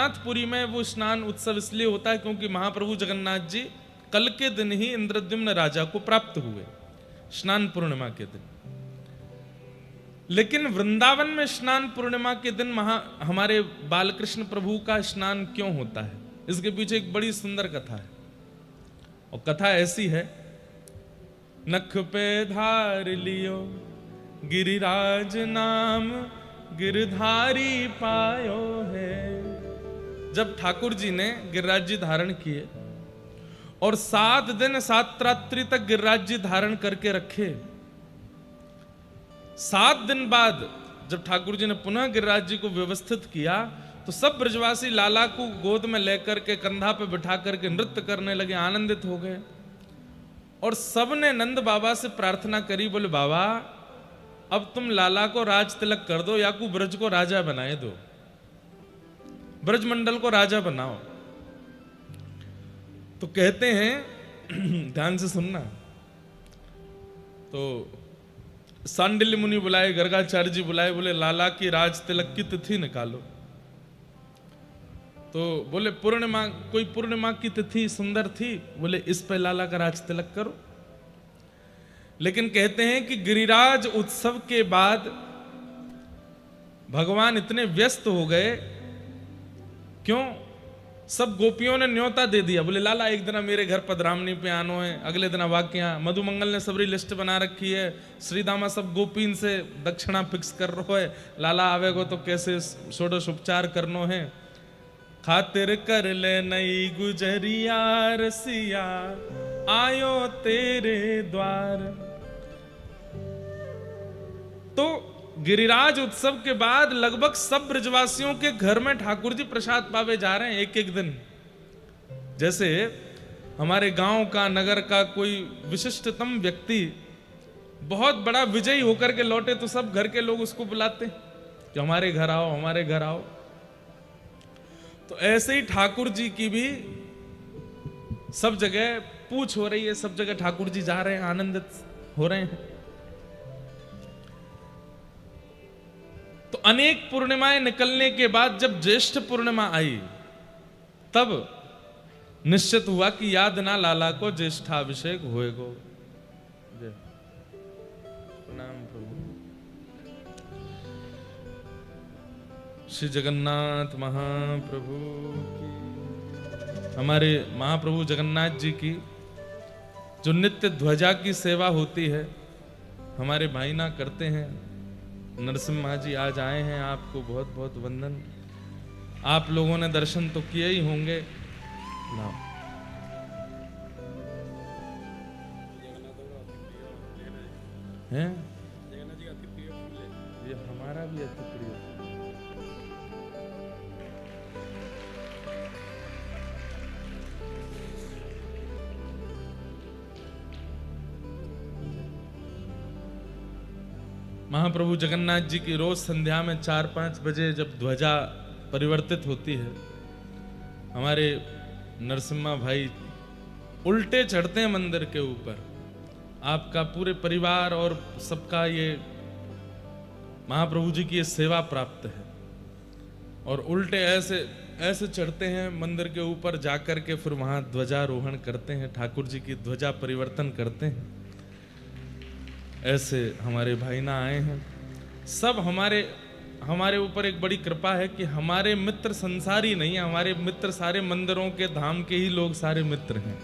जगन्नाथपुरी में वो स्नान उत्सव इसलिए होता है क्योंकि महाप्रभु जगन्नाथ जी कल के दिन ही इंद्रद्युम्न राजा को प्राप्त हुए, स्नान पूर्णिमा के दिन। लेकिन वृंदावन में स्नान पूर्णिमा के दिन हमारे बालकृष्ण प्रभु का स्नान क्यों होता है, इसके पीछे एक बड़ी सुंदर कथा है। और कथा ऐसी है, नख पे धार लियो गिरिराज नाम गिरधारी पायो है। जब ठाकुर जी ने गिरिराज जी धारण किए और 7 दिन 7 रात्रि तक गिरिराज जी धारण करके रखे, 7 दिन बाद जब ठाकुर जी ने पुनः गिरिराज जी को व्यवस्थित किया तो सब ब्रजवासी लाला को गोद में लेकर के कंधा पे बिठा करके नृत्य करने लगे, आनंदित हो गए। और सबने नंद बाबा से प्रार्थना करी, बोले बाबा अब तुम लाला को राज तिलक कर दो या को ब्रज को राजा बनाए दो, ब्रजमंडल को राजा बनाओ। तो कहते हैं ध्यान से सुनना, तो सांडिल्य मुनि बुलाए, गर्गाचार्य जी बुलाए, बोले लाला की राज तिलक की तिथि निकालो। तो बोले पूर्णिमा, कोई पूर्णिमा की तिथि सुंदर थी, बोले इस पे लाला का राज तिलक करो। लेकिन कहते हैं कि गिरिराज उत्सव के बाद भगवान इतने व्यस्त हो गए, क्यों, सब गोपियों ने न्योता दे दिया, बोले लाला एक दिन मेरे घर पधरामनी पे आनो है, अगले दिन वाक्या मधुमंगल ने सबरी लिस्ट बना रखी है, श्रीदामा सब गोपीन से दक्षिणा फिक्स कर रहो है, लाला आवेगो तो कैसे षोडश उपचार करनो है, खातिर कर ले नई गुजरिया रसिया आयो तेरे द्वार। तो गिरिराज उत्सव के बाद लगभग सब ब्रजवासियों के घर में ठाकुर जी प्रसाद पावे जा रहे हैं एक एक दिन। जैसे हमारे गांव का, नगर का कोई विशिष्टतम व्यक्ति बहुत बड़ा विजयी होकर के लौटे तो सब घर के लोग उसको बुलाते कि हमारे घर आओ, हमारे घर आओ। तो ऐसे ही ठाकुर जी की भी सब जगह पूछ हो रही है, सब जगह ठाकुर जी जा रहे हैं, आनंदित हो रहे हैं। तो अनेक पूर्णिमाएं निकलने के बाद जब ज्येष्ठ पूर्णिमा आई तब निश्चित हुआ कि याद ना लाला को ज्येष्ठाभिषेक होएगो। प्रणाम प्रभु। श्री जगन्नाथ महाप्रभु की, हमारे महाप्रभु जगन्नाथ जी की जो नित्य ध्वजा की सेवा होती है हमारे भाई ना करते हैं। नरसिम्हा जी आज आए हैं, आपको बहुत बहुत वंदन। आप लोगों ने दर्शन तो किए ही होंगे ना। हैं? ये हमारा भी अति प्रिय। महाप्रभु जगन्नाथ जी की रोज संध्या में 4-5 बजे जब ध्वजा परिवर्तित होती है, हमारे नरसिम्हा भाई उल्टे चढ़ते हैं मंदिर के ऊपर। आपका पूरे परिवार और सबका ये महाप्रभु जी की ये सेवा प्राप्त है। और उल्टे ऐसे ऐसे चढ़ते हैं मंदिर के ऊपर जाकर के, फिर वहां ध्वजारोहण करते हैं, ठाकुर जी की ध्वजा परिवर्तन करते हैं। ऐसे हमारे भाई ना आए हैं। सब हमारे ऊपर एक बड़ी कृपा है कि हमारे मित्र संसारी नहीं है, हमारे मित्र सारे मंदिरों के धाम के ही लोग सारे मित्र हैं।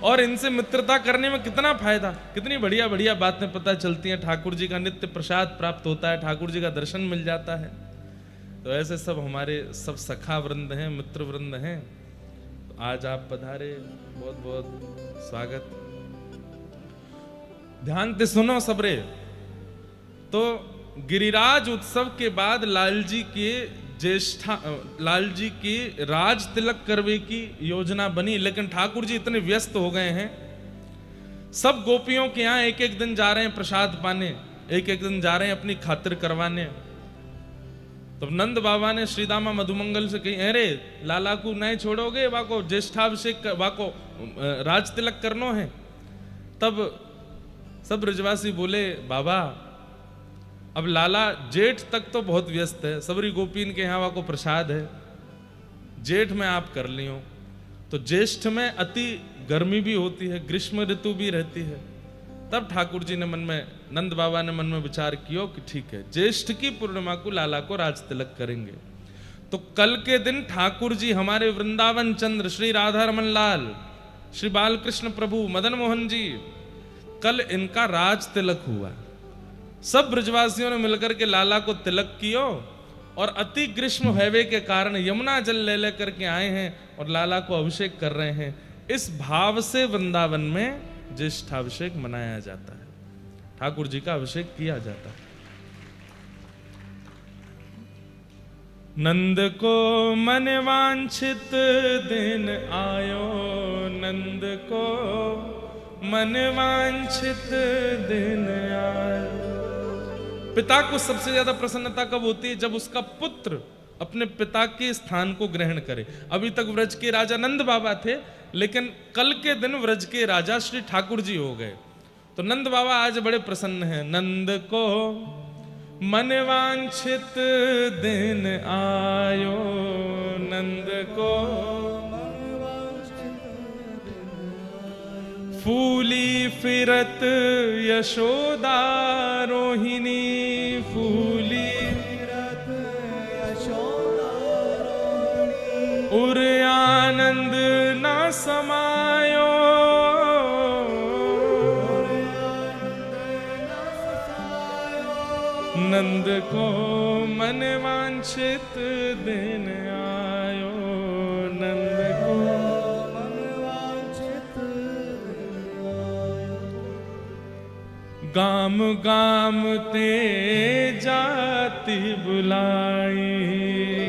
और इनसे मित्रता करने में कितना फायदा, कितनी बढ़िया बढ़िया बातें पता चलती हैं। ठाकुर जी का नित्य प्रसाद प्राप्त होता है, ठाकुर जी का दर्शन मिल जाता है। तो ऐसे सब हमारे सब सखा वृंद हैं, मित्र वृंद हैं। तो आज आप पधारे, बहुत बहुत स्वागत। ध्यान से सुनो सबरे। तो गिरिराज उत्सव के बाद लाल जी की राज तिलक करवे की योजना बनी, लेकिन ठाकुर जी इतने व्यस्त हो गए हैं, सब गोपियों के यहाँ एक एक दिन जा रहे हैं प्रसाद पाने, एक एक दिन जा रहे हैं अपनी खातिर करवाने। तो नंद बाबा ने श्रीदामा मधुमंगल से कही, अरे लाला को नहीं छोड़ोगे, वाको ज्येष्ठाभिषेक, वाको राज तिलक करनो है। तब सब ब्रजवासी बोले बाबा अब लाला जेठ तक तो बहुत व्यस्त है, सबरी गोपीन के यहाँ को प्रसाद है, जेठ में आप कर लियो। तो ज्येष्ठ में अति गर्मी भी होती है, ग्रीष्म ऋतु भी रहती है। तब ठाकुर जी ने मन में, नंद बाबा ने मन में विचार किया कि ठीक है, ज्येष्ठ की पूर्णिमा को लाला को राज तिलक करेंगे। तो कल के दिन ठाकुर जी हमारे वृंदावन चंद्र श्री राधा रमन लाल, श्री बालकृष्ण प्रभु, मदन मोहन जी, कल इनका राज तिलक हुआ। सब ब्रजवासियों ने मिलकर के लाला को तिलक कियो और अति ग्रीष्म हैवे के कारण यमुना जल ले लेकर के आए हैं और लाला को अभिषेक कर रहे हैं। इस भाव से वृंदावन में ज्येष्ठाभिषेक मनाया जाता है, ठाकुर जी का अभिषेक किया जाता है। नंद को मन वांछित दिन आयो, नंद को मन वांछित दिन आयो। पिता को सबसे ज्यादा प्रसन्नता कब होती है? जब उसका पुत्र अपने पिता के स्थान को ग्रहण करे। अभी तक व्रज के राजा नंद बाबा थे, लेकिन कल के दिन व्रज के राजा श्री ठाकुर जी हो गए। तो नंद बाबा आज बड़े प्रसन्न हैं। नंद को मन वांछित दिन आयो, नंद को फूली फिरत यशोदा रोहिणी, फूली फिरत यशोदा रोहिणी, उर आनंद ना समायो, नंद को मन वांछित दिन आयो, नंद को मन वांछित दिन आयो। गाम गाम ते जाति बुलाई,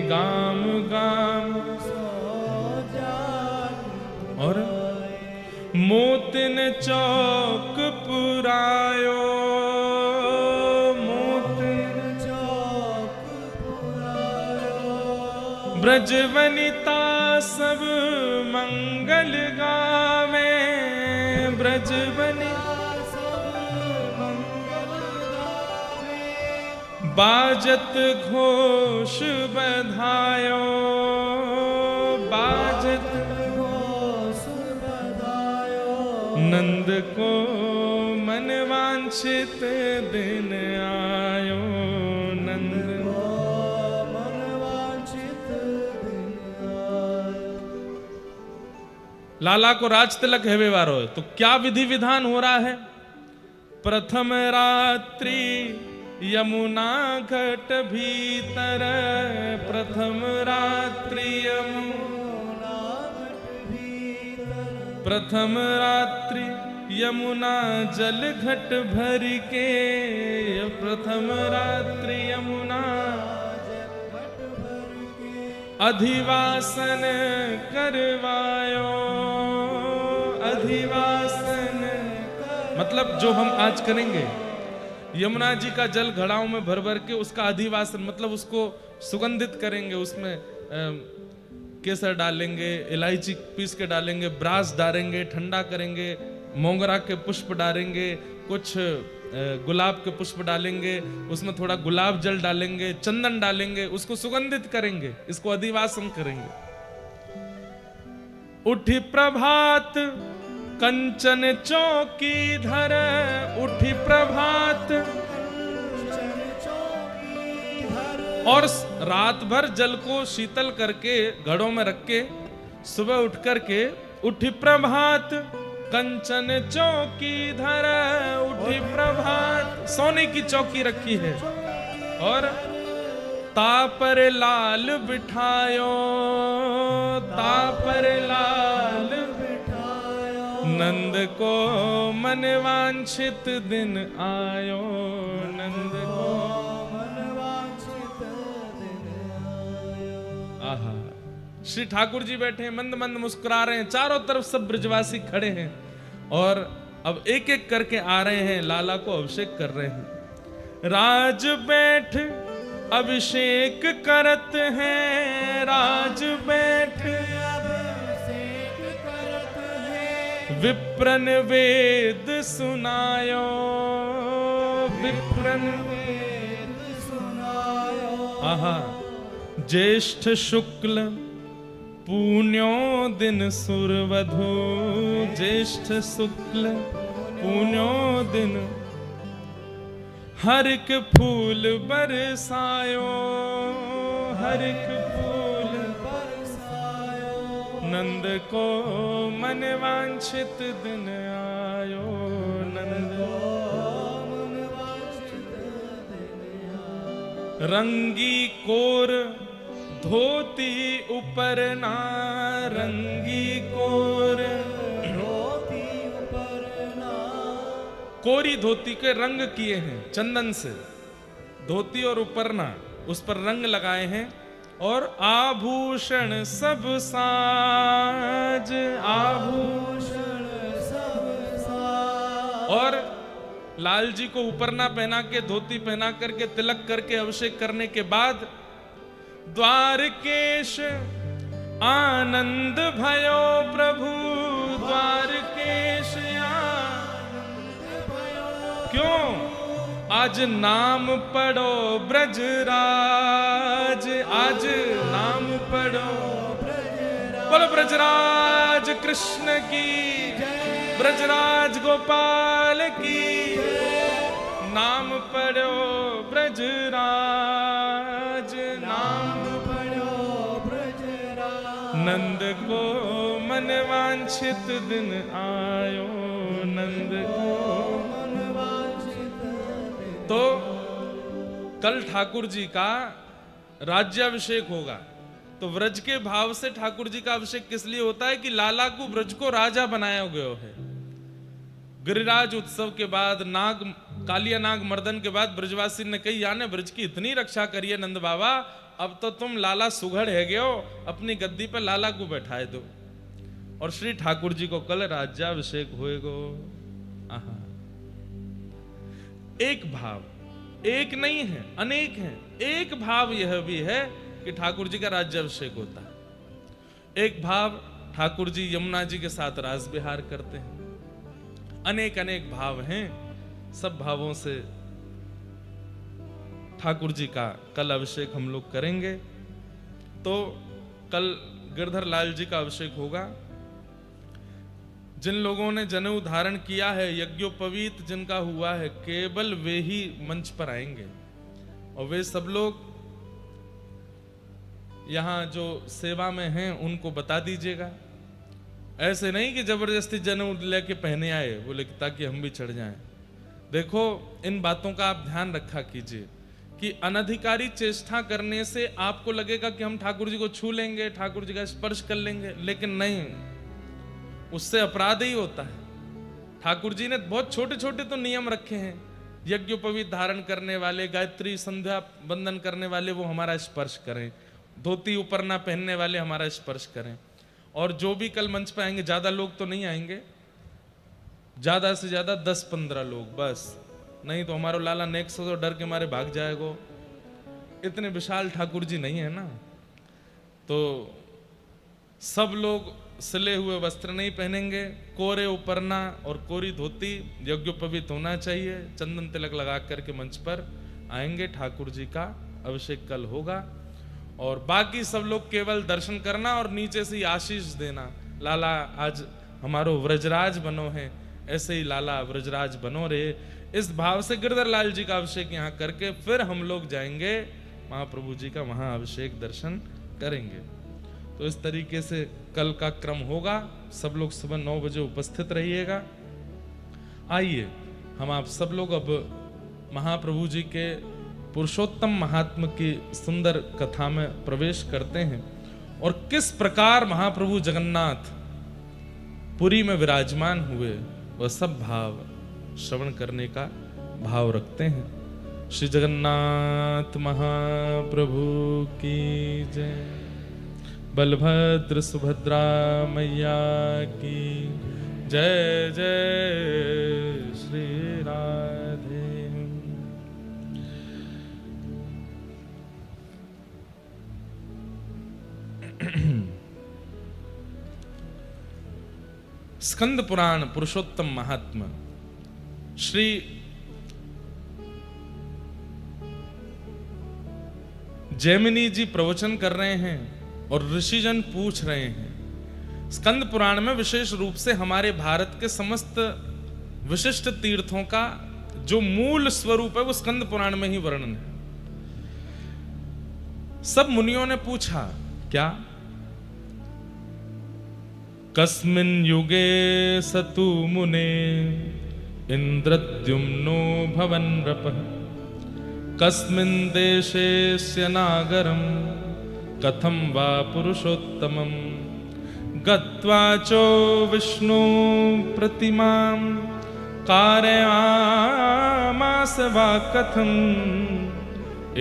गाम गाम और मोतिन चौक पुरायो, ब्रज वनिता सब मंगल गावे, ब्रज वनिता सब मंगल गावे, बाजत घोष बधायो, बाजत घोष बधायो, नंद को मन वांछित दिन आयो, नंद लाला को राज तिलक हेवे वारो है। तो क्या विधि विधान हो रहा है? प्रथम रात्रि यमुना घट भीतर, प्रथम रात्रि यमुना घट भीतर, प्रथम रात्रि यमुना जल घट भर के, प्रथम रात्रि यमुना अधिवासन करवायो, अधिवासन मतलब जो हम आज करेंगे, यमुना जी का जल घड़ाओं में भर भर के उसका अधिवासन मतलब उसको सुगंधित करेंगे, उसमें केसर डालेंगे, इलायची पीस के डालेंगे, ब्रास डालेंगे, ठंडा करेंगे, मोगरा के पुष्प डालेंगे, कुछ गुलाब के पुष्प डालेंगे, उसमें थोड़ा गुलाब जल डालेंगे, चंदन डालेंगे, उसको सुगंधित करेंगे, इसको अधिवासन करेंगे। उठी प्रभात कंचन चौकी धर, उठी प्रभात और रात भर जल को शीतल करके घड़ों में रख के सुबह उठ करके उठी प्रभात कंचन चौकी धर, उठी प्रभात सोने की चौकी रखी है और तापर लाल बिठायो, तापर लाल बिठायो, नंद को मन वांछित दिन आयो, नंद को मन वांछित दिन आयो। आहा, श्री ठाकुर जी बैठे हैं, मंद मंद मुस्कुरा रहे हैं, चारों तरफ सब ब्रजवासी खड़े हैं और अब एक एक करके आ रहे हैं, लाला को अभिषेक कर रहे हैं। राज बैठ अभिषेक करत हैं, राज बैठ अभिषेक करत हैं, विप्रन वेद सुनायो, विप्रन वेद सुनायो। आहा, ज्येष्ठ शुक्ल पुण्यो दिन सुरवधु ज्येष्ठ शुक्ल पुण्यो दिन हर एक फूल बरसायो हर एक फूल बरसायो नंद को मन वांछित दिन आयो नंद रंगी कोर धोती ऊपर ना रंगी कोर धोती ऊपर ना कोरी धोती के रंग किए हैं चंदन से धोती और उपरना उस पर रंग लगाए हैं और आभूषण सब साज आभूषण सब साज और लाल जी को उपरना पहना के धोती पहना करके तिलक करके अभिषेक करने के बाद द्वारकेश आनंद भयो प्रभु द्वारकेश आनंद भयो क्यों आज नाम पढ़ो ब्रजराज आज नाम पढ़ो बोलो ब्रजराज कृष्ण की ब्रजराज गोपाल की नाम पढ़ो ब्रजराज नाम पढ़ो ब्रजराज नंद को मन वांछित दिन आयो नंद को मन वांछित दिन तो कल ठाकुर जी का राज्याभिषेक होगा तो व्रज के भाव से ठाकुर जी का अभिषेक किस लिए होता है कि लाला को व्रज को राजा बनाया गया है। गिरिराज उत्सव के बाद कालिया नाग मर्दन के बाद ब्रजवासी ने कही याने ब्रज की इतनी रक्षा करिए नंद बाबा अब तो तुम लाला सुघड़ है गयो अपनी गद्दी पर लाला को बैठाए दो और श्री ठाकुर जी को कल राज्याभिषेक होएगो। एक भाव एक नहीं है अनेक है एक भाव यह भी है कि ठाकुर जी का राज्याभिषेक होता है एक भाव ठाकुर जी यमुना जी के साथ रास विहार करते हैं अनेक अनेक भाव हैं सब भावों से ठाकुर जी का कल अभिषेक हम लोग करेंगे। तो कल गिरधर लाल जी का अभिषेक होगा। जिन लोगों ने जनेऊ धारण किया है यज्ञोपवीत जिनका हुआ है केवल वे ही मंच पर आएंगे और वे सब लोग यहां जो सेवा में हैं उनको बता दीजिएगा। ऐसे नहीं कि जबरदस्ती जनेऊ लेके पहने आए बोले ताकि हम भी चढ़ जाएं। देखो इन बातों का आप ध्यान रखा कीजिए कि अनधिकारी चेष्टा करने से आपको लगेगा कि हम ठाकुर जी को छू लेंगे ठाकुर जी का स्पर्श कर लेंगे लेकिन नहीं उससे अपराध ही होता है। ठाकुर जी ने बहुत छोटे छोटे तो नियम रखे हैं यज्ञोपवीत धारण करने वाले गायत्री संध्या वंदन करने वाले वो हमारा स्पर्श करें धोती ऊपर ना पहनने वाले हमारा स्पर्श करें और जो भी कल मंच पे आएंगे ज्यादा लोग तो नहीं आएंगे ज्यादा से ज्यादा 10-15 लोग बस नहीं तो हमारा लाला नेक्स्ट तो डर के मारे भाग जाएगा इतने विशाल ठाकुर जी नहीं है ना। तो सब लोग सिले हुए वस्त्र नहीं पहनेंगे कोरे उपरना और कोरी धोती यज्ञोपवीत होना चाहिए चंदन तिलक लगा करके मंच पर आएंगे ठाकुर जी का अभिषेक कल होगा और बाकी सब लोग केवल दर्शन करना और नीचे से ही आशीष देना लाला आज हमारो व्रजराज बनो है ऐसे ही लाला व्रजराज बनो रे इस भाव से गिरधर लाल जी का अभिषेक यहाँ करके फिर हम लोग जाएंगे महाप्रभु जी का वहां अभिषेक दर्शन करेंगे। तो इस तरीके से कल का क्रम होगा सब लोग सुबह 9 बजे उपस्थित रहिएगा। आइए हम आप सब लोग अब महाप्रभु जी के पुरुषोत्तम महात्म की सुंदर कथा में प्रवेश करते हैं और किस प्रकार महाप्रभु जगन्नाथ पुरी में विराजमान हुए वह सब भाव श्रवण करने का भाव रखते हैं। श्री जगन्नाथ महाप्रभु की जय। बलभद्र सुभद्रा मैया की जय जय श्री राधे। स्कंद पुराण पुरुषोत्तम महात्मा श्री जैमिनी जी प्रवचन कर रहे हैं और ऋषिजन पूछ रहे हैं। स्कंद पुराण में विशेष रूप से हमारे भारत के समस्त विशिष्ट तीर्थों का जो मूल स्वरूप है वो स्कंद पुराण में ही वर्णन है। सब मुनियों ने पूछा, क्या? कस्मिन् युगे सतु मुने इंद्रद्युम्नो भवन नृपः कस्मिन् देशेस्य नागरम कथम वा पुरुषोत्तमम गत्वा चो विष्णु प्रतिमां कारयामास वा कथम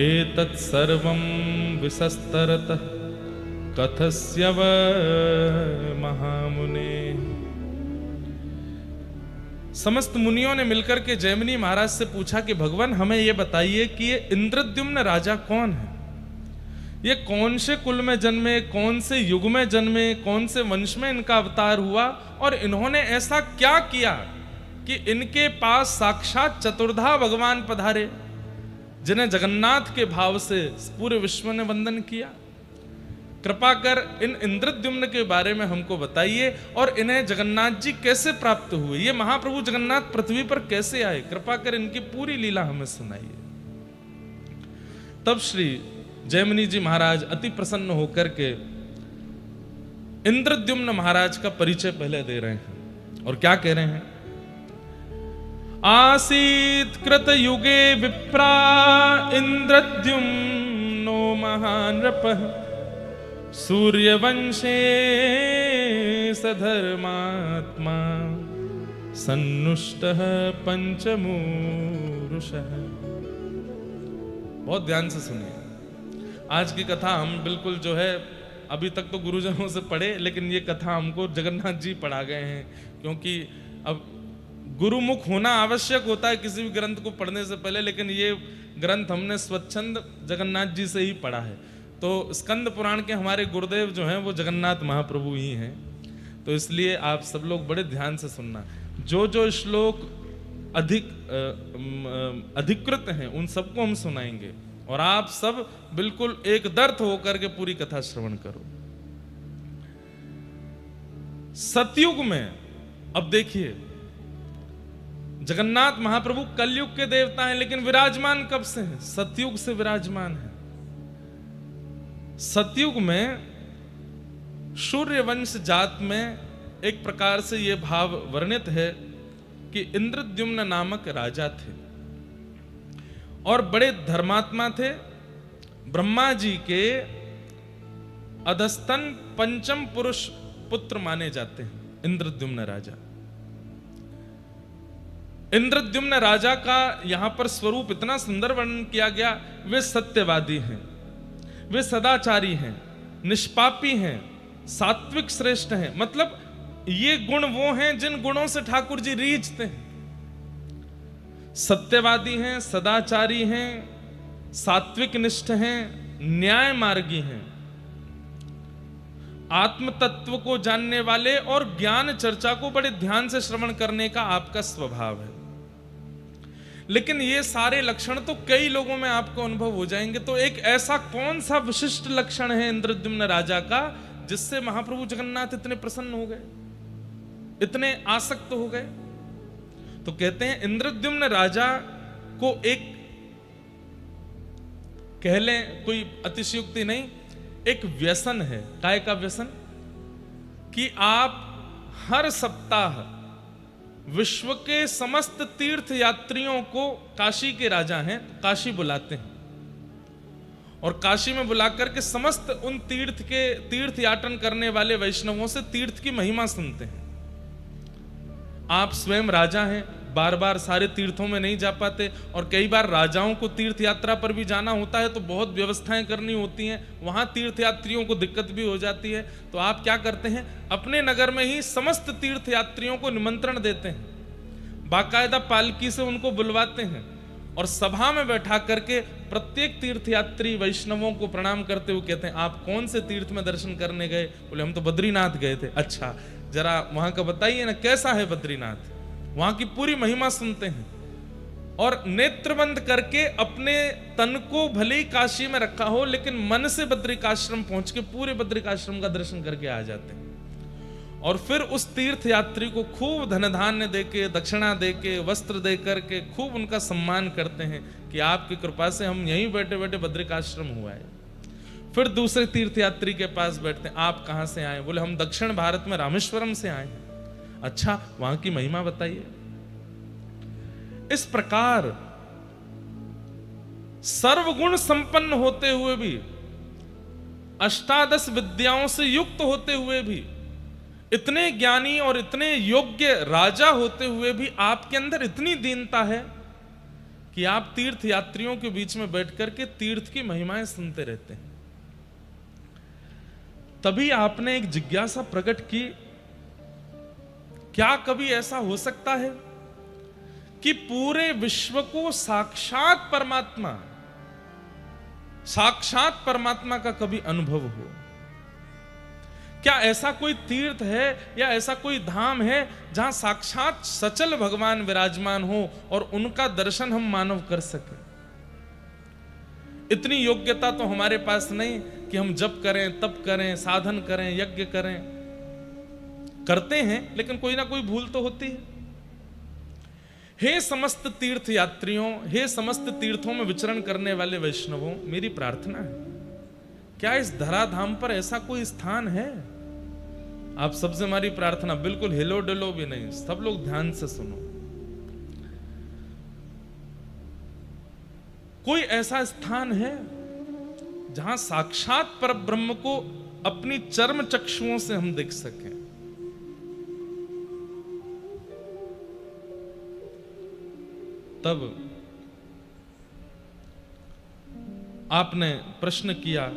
एतत् सर्वं विसस्तरतः कथस्य व महामुने। समस्त मुनियों ने मिलकर के जैमिनी महाराज से पूछा कि भगवान हमें यह बताइए कि ये इंद्रद्युम्न राजा कौन है, ये कौन से कुल में जन्मे, कौन से युग में जन्मे, कौन से वंश में इनका अवतार हुआ और इन्होंने ऐसा क्या किया कि इनके पास साक्षात चतुर्धा भगवान पधारे जिन्हें जगन्नाथ के भाव से पूरे विश्व ने वंदन किया। कृपा कर इन इंद्रद्युम्न के बारे में हमको बताइए और इन्हें जगन्नाथ जी कैसे प्राप्त हुए, ये महाप्रभु जगन्नाथ पृथ्वी पर कैसे आए, कृपा कर इनकी पूरी लीला हमें सुनाइए। तब श्री जैमिनी जी महाराज अति प्रसन्न होकर के इंद्रद्युम्न महाराज का परिचय पहले दे रहे हैं और क्या कह रहे हैं। आसीत कृत युगे विप्रा इंद्रद्युम्नो महानृपः सूर्यवंशे सधर्मात्मा सन्नुष्टः पंचमूरुषः। बहुत ध्यान से सुनिए, आज की कथा हम बिल्कुल जो है अभी तक तो गुरुजनों से पढ़े, लेकिन ये कथा हमको जगन्नाथ जी पढ़ा गए हैं, क्योंकि अब गुरुमुख होना आवश्यक होता है किसी भी ग्रंथ को पढ़ने से पहले, लेकिन ये ग्रंथ हमने स्वच्छंद जगन्नाथ जी से ही पढ़ा है। तो स्कंद पुराण के हमारे गुरुदेव जो हैं वो जगन्नाथ महाप्रभु ही हैं, तो इसलिए आप सब लोग बड़े ध्यान से सुनना। जो जो श्लोक अधिकृत हैं उन सबको हम सुनाएंगे और आप सब बिल्कुल एक दर्थ होकर के पूरी कथा श्रवण करो। सतयुग में अब देखिए, जगन्नाथ महाप्रभु कलयुग के देवता हैं, लेकिन विराजमान कब से हैं? सतयुग से विराजमान है। सतयुग में सूर्यवंश जात में एक प्रकार से यह भाव वर्णित है कि इंद्रद्युम्न नामक राजा थे और बड़े धर्मात्मा थे। ब्रह्मा जी के अधस्तन पंचम पुरुष पुत्र माने जाते हैं इंद्रद्युम्न राजा। इंद्रद्युम्न राजा का यहां पर स्वरूप इतना सुंदर वर्णन किया गया। वे सत्यवादी हैं, वे सदाचारी हैं, निष्पापी हैं, सात्विक श्रेष्ठ हैं। मतलब ये गुण वो हैं जिन गुणों से ठाकुर जी रीझते हैं। सत्यवादी हैं, सदाचारी हैं, सात्विक निष्ठ हैं, न्याय मार्गी हैं, आत्म तत्व को जानने वाले और ज्ञान चर्चा को बड़े ध्यान से श्रवण करने का आपका स्वभाव है। लेकिन ये सारे लक्षण तो कई लोगों में आपको अनुभव हो जाएंगे, तो एक ऐसा कौन सा विशिष्ट लक्षण है इंद्रद्युम्न राजा का जिससे महाप्रभु जगन्नाथ इतने प्रसन्न हो गए, इतने आसक्त हो गए? तो कहते हैं इंद्रद्युम्न राजा को एक कह लें, कोई अतिशयोक्ति नहीं, एक व्यसन है। काय का व्यसन? कि आप हर सप्ताह विश्व के समस्त तीर्थ यात्रियों को, काशी के राजा हैं, काशी बुलाते हैं और काशी में बुलाकर के समस्त उन तीर्थ याटन करने वाले वैष्णवों से तीर्थ की महिमा सुनते हैं। आप स्वयं राजा हैं, बार बार सारे तीर्थों में नहीं जा पाते और कई बार राजाओं को तीर्थ यात्रा पर भी जाना होता है तो बहुत व्यवस्थाएं करनी होती हैं, वहां तीर्थ यात्रियों को दिक्कत भी हो जाती है। तो आप क्या करते हैं, अपने नगर में ही समस्त तीर्थ यात्रियों को निमंत्रण देते हैं, बाकायदा पालकी से उनको बुलवाते हैं और सभा में बैठा करके प्रत्येक तीर्थयात्री वैष्णवों को प्रणाम करते हुए कहते हैं, आप कौन से तीर्थ में दर्शन करने गए? बोले हम तो बद्रीनाथ गए थे। अच्छा, जरा वहां का बताइए ना, कैसा है बद्रीनाथ? वहां की पूरी महिमा सुनते हैं और नेत्र बंद करके अपने तन को भले ही काशी में रखा हो, लेकिन मन से बद्रिकाश्रम पहुंच के पूरे बद्रिकाश्रम का दर्शन करके आ जाते हैं। और फिर उस तीर्थ यात्री को खूब धन धान्य देके, दक्षिणा देके, वस्त्र दे करके खूब उनका सम्मान करते हैं कि आपकी कृपा से हम यहीं बैठे बैठे बद्रिकाश्रम हुआ है। फिर दूसरे तीर्थ यात्री के पास बैठते हैं, आप कहां से आए? बोले हम दक्षिण भारत में रामेश्वरम से आए हैं। अच्छा, वहां की महिमा बताइए। इस प्रकार सर्वगुण संपन्न होते हुए भी, अष्टादश विद्याओं से युक्त होते हुए भी, इतने ज्ञानी और इतने योग्य राजा होते हुए भी आपके अंदर इतनी दीनता है कि आप तीर्थ यात्रियों के बीच में बैठ करके तीर्थ की महिमाएं सुनते रहते हैं। तभी आपने एक जिज्ञासा प्रकट की, क्या कभी ऐसा हो सकता है कि पूरे विश्व को साक्षात परमात्मा का कभी अनुभव हो? क्या ऐसा कोई तीर्थ है या ऐसा कोई धाम है जहां साक्षात सचल भगवान विराजमान हो और उनका दर्शन हम मानव कर सके? इतनी योग्यता तो हमारे पास नहीं कि हम जप करें, तप करें, साधन करें, यज्ञ करें। करते हैं, लेकिन कोई ना कोई भूल तो होती है। हे समस्त तीर्थ यात्रियों, हे समस्त तीर्थों में विचरण करने वाले वैष्णवों, मेरी प्रार्थना है, क्या इस धराधाम पर ऐसा कोई स्थान है? आप सबसे हमारी प्रार्थना, बिल्कुल हिलो डुलो भी नहीं, सब लोग ध्यान से सुनो। कोई ऐसा स्थान है जहां साक्षात परब्रह्म को अपनी चर्म चक्षुओं से हम देख सकें? तब आपने प्रश्न किया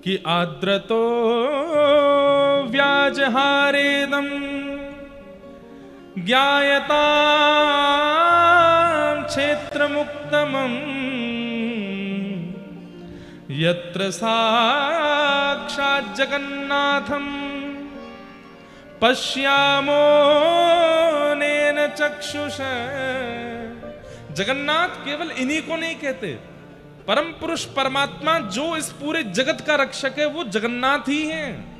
कि आद्रतो व्याजहारेदम ज्ञायता क्षेत्र मुक्तमं यत्र साक्षात् जगन्नाथं पश्यामो नेन चक्षुष। जगन्नाथ केवल इन्हीं को नहीं कहते, परम पुरुष परमात्मा जो इस पूरे जगत का रक्षक है वो जगन्नाथ ही हैं।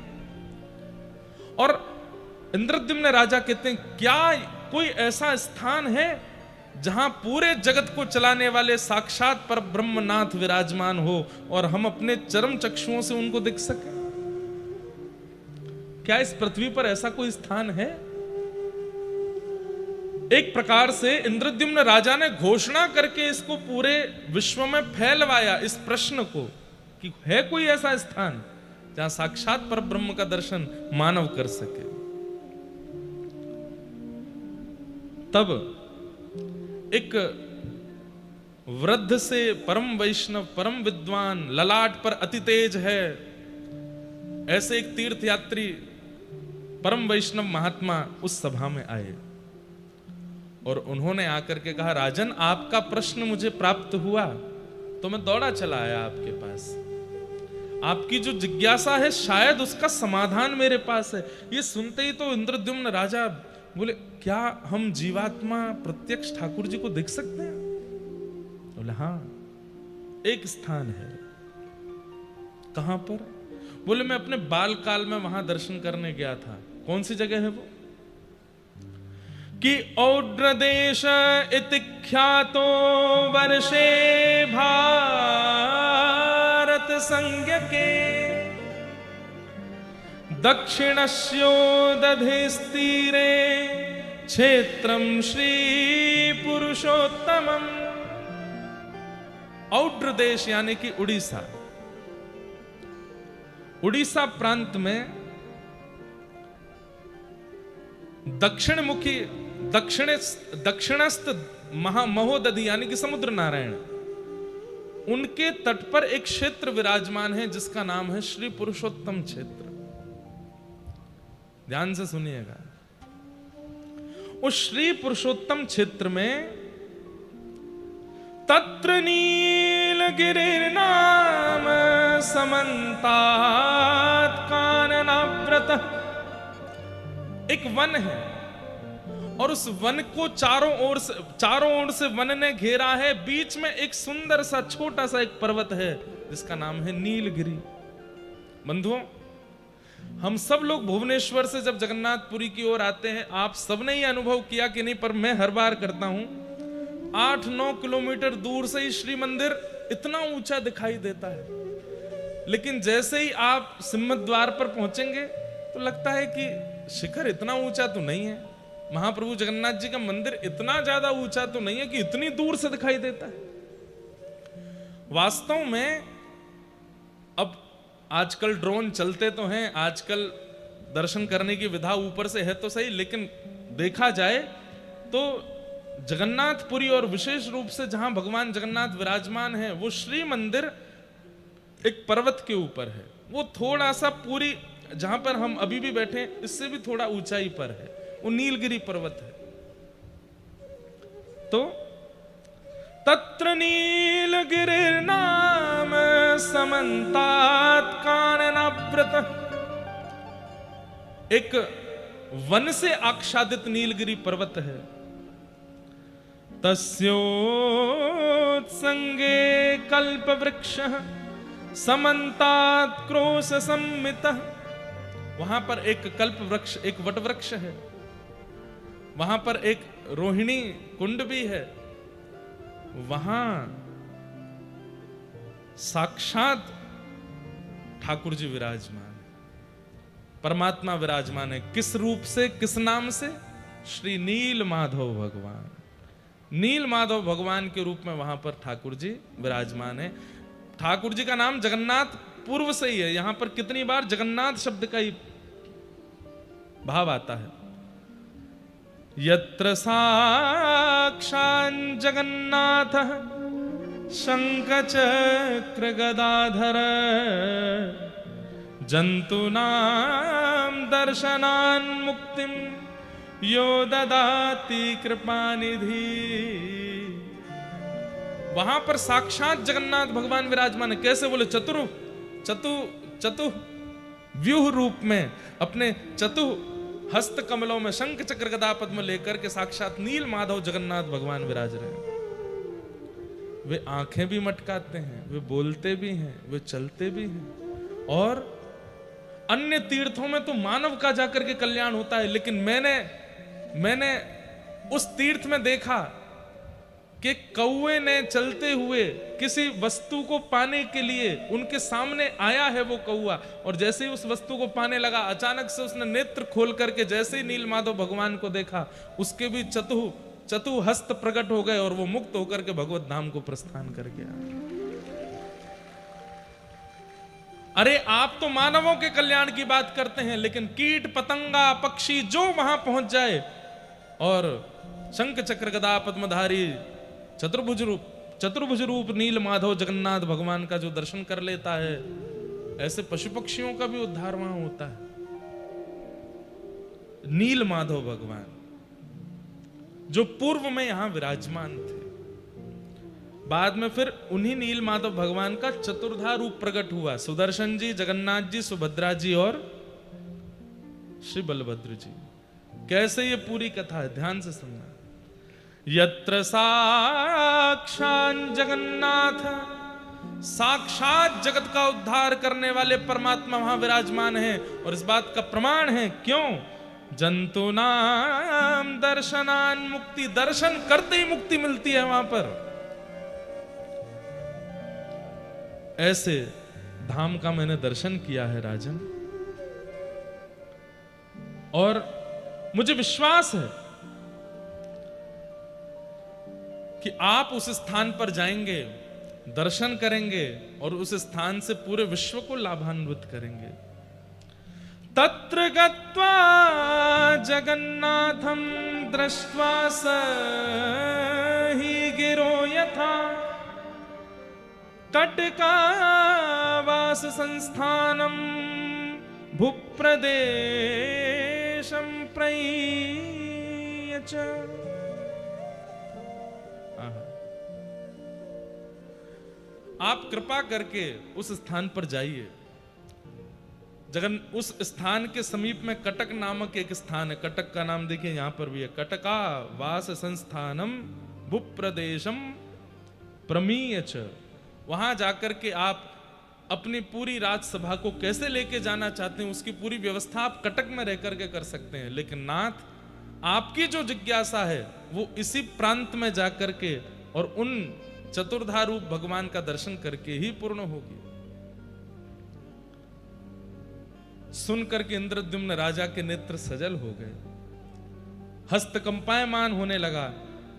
और इंद्रद्युम्न राजा कहते हैं, क्या कोई ऐसा स्थान है जहां पूरे जगत को चलाने वाले साक्षात पर ब्रह्मनाथ विराजमान हो और हम अपने चरम चक्षुओं से उनको देख सकें? क्या इस पृथ्वी पर ऐसा कोई स्थान है? एक प्रकार से इंद्रद्युम्न राजा ने घोषणा करके इसको पूरे विश्व में फैलवाया इस प्रश्न को कि है कोई ऐसा स्थान जहां साक्षात पर ब्रह्म का दर्शन मानव कर सके। तब एक वृद्ध से परम वैष्णव, परम विद्वान, ललाट पर अति तेज है, ऐसे एक तीर्थ यात्री परम वैष्णव महात्मा उस सभा में आए और उन्होंने आकर के कहा, राजन आपका प्रश्न मुझे प्राप्त हुआ तो मैं दौड़ा चला आया आपके पास। आपकी जो जिज्ञासा है शायद उसका समाधान मेरे पास है। ये सुनते ही तो इंद्रद्युम्न राजा बोले, क्या हम जीवात्मा प्रत्यक्ष ठाकुर जी को देख सकते हैं? बोले हाँ, एक स्थान है। कहां पर? बोले मैं अपने बाल काल में वहां दर्शन करने गया था। कौन सी जगह है वो? कि औड्र देश इति ख्यातो वर्षे भारत संज्ञके दक्षिणस्योदधिस्तीरे क्षेत्रम श्री पुरुषोत्तमम। औड्र देश यानी कि उड़ीसा। उड़ीसा प्रांत में दक्षिणमुखी दक्षिणस्थ महोदधि यानी कि समुद्र नारायण, उनके तट पर एक क्षेत्र विराजमान है जिसका नाम है श्री पुरुषोत्तम क्षेत्र। ध्यान से सुनिएगा। उस श्री पुरुषोत्तम क्षेत्र में तत्र नीलगिरिर्नाम समन्तात् काननाव्रतः एक वन है। और उस वन को चारों ओर से वन ने घेरा है। बीच में एक सुंदर सा छोटा सा एक पर्वत है जिसका नाम है नीलगिरी। बंधुओं, हम सब लोग भुवनेश्वर से जब जगन्नाथपुरी की ओर आते हैं, आप सबने ये अनुभव किया कि नहीं, पर मैं हर बार करता हूं, 8-9 किलोमीटर दूर से ही श्री मंदिर इतना ऊंचा दिखाई देता है, लेकिन जैसे ही आप सिम्मत द्वार पर पहुंचेंगे तो लगता है कि शिखर इतना ऊंचा तो नहीं है, महाप्रभु जगन्नाथ जी का मंदिर इतना ज्यादा ऊंचा तो नहीं है कि इतनी दूर से दिखाई देता है। वास्तव में अब आजकल ड्रोन चलते तो हैं, आजकल दर्शन करने की विधा ऊपर से है तो सही, लेकिन देखा जाए तो जगन्नाथपुरी और विशेष रूप से जहां भगवान जगन्नाथ विराजमान है वो श्री मंदिर एक पर्वत के ऊपर है। वो थोड़ा सा पूरी जहां पर हम अभी भी बैठे हैं इससे भी थोड़ा ऊंचाई पर है, वो नीलगिरी पर्वत है। तो तत्र नीलगिरिर्नाम समन्तात् काननाव्रत, एक वन से आच्छादित नीलगिरी पर्वत है। तस्योत्संगे कल्पवृक्षः समन्तात् क्रोश सम्मितः, वहां पर एक कल्प वृक्ष, एक वट वृक्ष है, वहां पर एक रोहिणी कुंड भी है, वहां साक्षात ठाकुर जी विराजमान है, परमात्मा विराजमान है। किस रूप से, किस नाम से? श्री नील माधव भगवान, नील माधव भगवान के रूप में वहां पर ठाकुर जी विराजमान है। ठाकुर जी का नाम जगन्नाथ पूर्व से ही है, यहां पर कितनी बार जगन्नाथ शब्द का ही भाव आता है। यत्र साक्षात् जगन्नाथः शंख चक्र गदाधर जंतूनां दर्शनान् मुक्तिं यो ददाति कृपानिधि। वहां पर साक्षात जगन्नाथ भगवान विराजमान है। कैसे? बोले चतु व्यूह रूप में, अपने चतु हस्त कमलों में शंख चक्र गदा पद्म लेकर के साक्षात नील माधव जगन्नाथ भगवान विराज रहे हैं। वे आंखें भी मटकाते हैं, वे बोलते भी हैं, वे चलते भी हैं। और अन्य तीर्थों में तो मानव का जाकर के कल्याण होता है, लेकिन मैंने उस तीर्थ में देखा कि कौवे ने चलते हुए किसी वस्तु को पाने के लिए उनके सामने आया है वो कौवा, और जैसे ही उस वस्तु को पाने लगा अचानक से उसने नेत्र खोल करके जैसे ही नील माधव भगवान को देखा, उसके भी चतु हस्त प्रकट हो गए और वो मुक्त होकर के भगवत धाम को प्रस्थान कर गया। अरे आप तो मानवों के कल्याण की बात करते हैं, लेकिन कीट पतंगा पक्षी जो वहां पहुंच जाए और शंख चक्र गदा पद्मधारी चतुर्भुज रूप नील माधव जगन्नाथ भगवान का जो दर्शन कर लेता है, ऐसे पशु पक्षियों का भी उद्धार वहां होता है। नील माधव भगवान जो पूर्व में यहां विराजमान थे, बाद में फिर उन्हीं नील माधव भगवान का चतुर्धा रूप प्रकट हुआ। सुदर्शन जी, जगन्नाथ जी, सुभद्रा जी और श्री बलभद्र जी। कैसे ये पूरी कथा है, ध्यान से सुनना। यत्र साक्षात् जगन्नाथ, साक्षात जगत का उद्धार करने वाले परमात्मा वहां विराजमान है। और इस बात का प्रमाण है, क्यों? जंतूनां दर्शनान् मुक्ति, दर्शन करते ही मुक्ति मिलती है वहां पर। ऐसे धाम का मैंने दर्शन किया है राजन, और मुझे विश्वास है कि आप उस स्थान पर जाएंगे, दर्शन करेंगे और उस स्थान से पूरे विश्व को लाभान्वित करेंगे। तत्र गत्वा जगन्नाथं दृष्ट्वा स हि गिरो यथा कटकावास संस्थानं भूप्रदेशं प्रयच्छ। आप कृपा करके उस स्थान पर जाइए उस स्थान के समीप में कटक नामक एक स्थान है। कटक का नाम देखिए यहां पर भी है, कटका वास संस्थानम भूप्रदेशम प्रमीयच। वहां जाकर के आप अपनी पूरी राजसभा को कैसे लेके जाना चाहते हैं उसकी पूरी व्यवस्था आप कटक में रह करके कर सकते हैं। लेकिन नाथ, आपकी जो जिज्ञासा है वो इसी प्रांत में जाकर के और उन चतुर्धा रूप भगवान का दर्शन करके ही पूर्ण होगी। सुन करके इंद्रद्युम्न राजा के नेत्र सजल हो गए, हस्त कंपायमान होने लगा,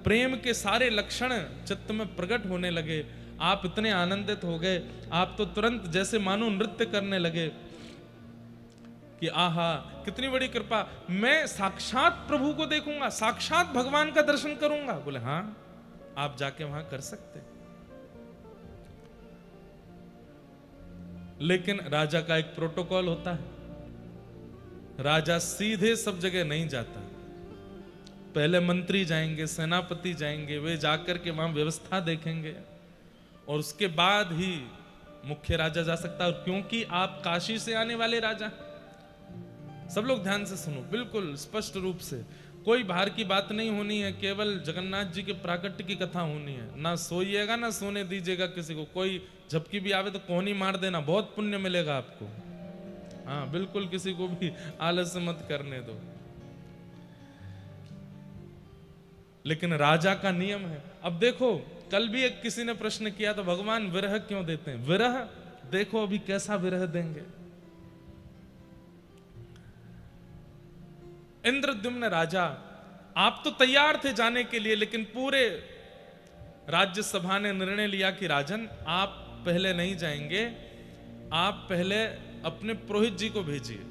प्रेम के सारे लक्षण चित्त में प्रकट होने लगे। आप इतने आनंदित हो गए, आप तो तुरंत जैसे मानो नृत्य करने लगे कि आहा कितनी बड़ी कृपा, मैं साक्षात प्रभु को देखूंगा, साक्षात भगवान का दर्शन करूंगा। बोले हाँ, आप जाके वहां कर सकते। लेकिन राजा का एक प्रोटोकॉल होता है, राजा सीधे सब जगह नहीं जाता, पहले मंत्री जाएंगे, सेनापति जाएंगे, वे जाकर के वहां व्यवस्था देखेंगे और उसके बाद ही मुख्य राजा जा सकता है। क्योंकि आप काशी से आने वाले राजा, सब लोग ध्यान से सुनो, बिल्कुल स्पष्ट रूप से, कोई बाहर की बात नहीं होनी है, केवल जगन्नाथ जी के प्राकट्य की कथा होनी है। ना सोइएगा ना सोने दीजिएगा किसी को, कोई झपकी भी आवे तो कोहनी मार देना, बहुत पुण्य मिलेगा आपको। हाँ बिल्कुल, किसी को भी आलस्य मत करने दो। लेकिन राजा का नियम है। अब देखो, कल भी एक किसी ने प्रश्न किया तो भगवान विरह क्यों देते हैं? विरह देखो अभी कैसा विरह देंगे। इंद्रद्युम्न राजा, आप तो तैयार थे जाने के लिए, लेकिन पूरे राज्यसभा ने निर्णय लिया कि राजन आप पहले नहीं जाएंगे, आप पहले अपने पुरोहित जी को भेजिए।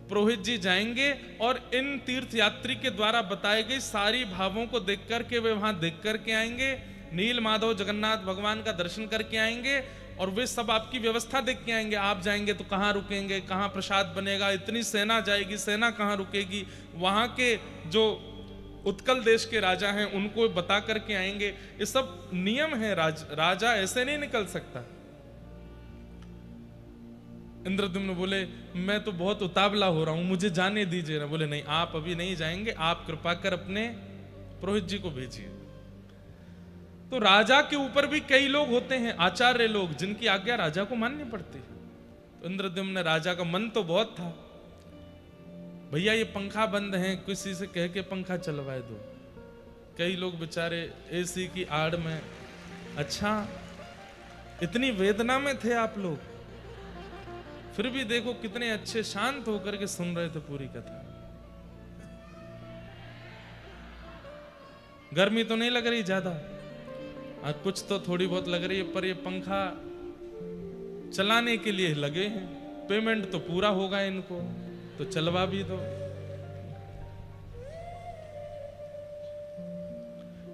पुरोहित जी जाएंगे और इन तीर्थयात्री के द्वारा बताए गए सारी भावों को देख करके वे वहां देख करके आएंगे, नील माधव जगन्नाथ भगवान का दर्शन करके आएंगे और वे सब आपकी व्यवस्था देख के आएंगे। आप जाएंगे तो कहाँ रुकेंगे, कहाँ प्रसाद बनेगा, इतनी सेना जाएगी, सेना कहाँ रुकेगी, वहां के जो उत्कल देश के राजा हैं उनको बता करके आएंगे। ये सब नियम है, राजा ऐसे नहीं निकल सकता। इंद्रद्युम्न बोले मैं तो बहुत उतावला हो रहा हूं, मुझे जाने दीजिए ना। बोले नहीं, आप अभी नहीं जाएंगे, आप कृपा कर अपने पुरोहित जी को भेजिए। तो राजा के ऊपर भी कई लोग होते हैं, आचार्य लोग, जिनकी आज्ञा राजा को माननी पड़ती है। तो इंद्रद्युम्न राजा का मन तो बहुत था, भैया ये पंखा बंद है, किसी से कह के पंखा चलवाए दो। कई लोग बेचारे एसी की आड़ में, अच्छा इतनी वेदना में थे आप लोग, फिर भी देखो कितने अच्छे शांत होकर के सुन रहे थे पूरी कथा। गर्मी तो नहीं लग रही ज्यादा, कुछ तो थोड़ी बहुत लग रही है, पर ये पंखा चलाने के लिए लगे हैं, पेमेंट तो पूरा होगा इनको, तो चलवा भी दो।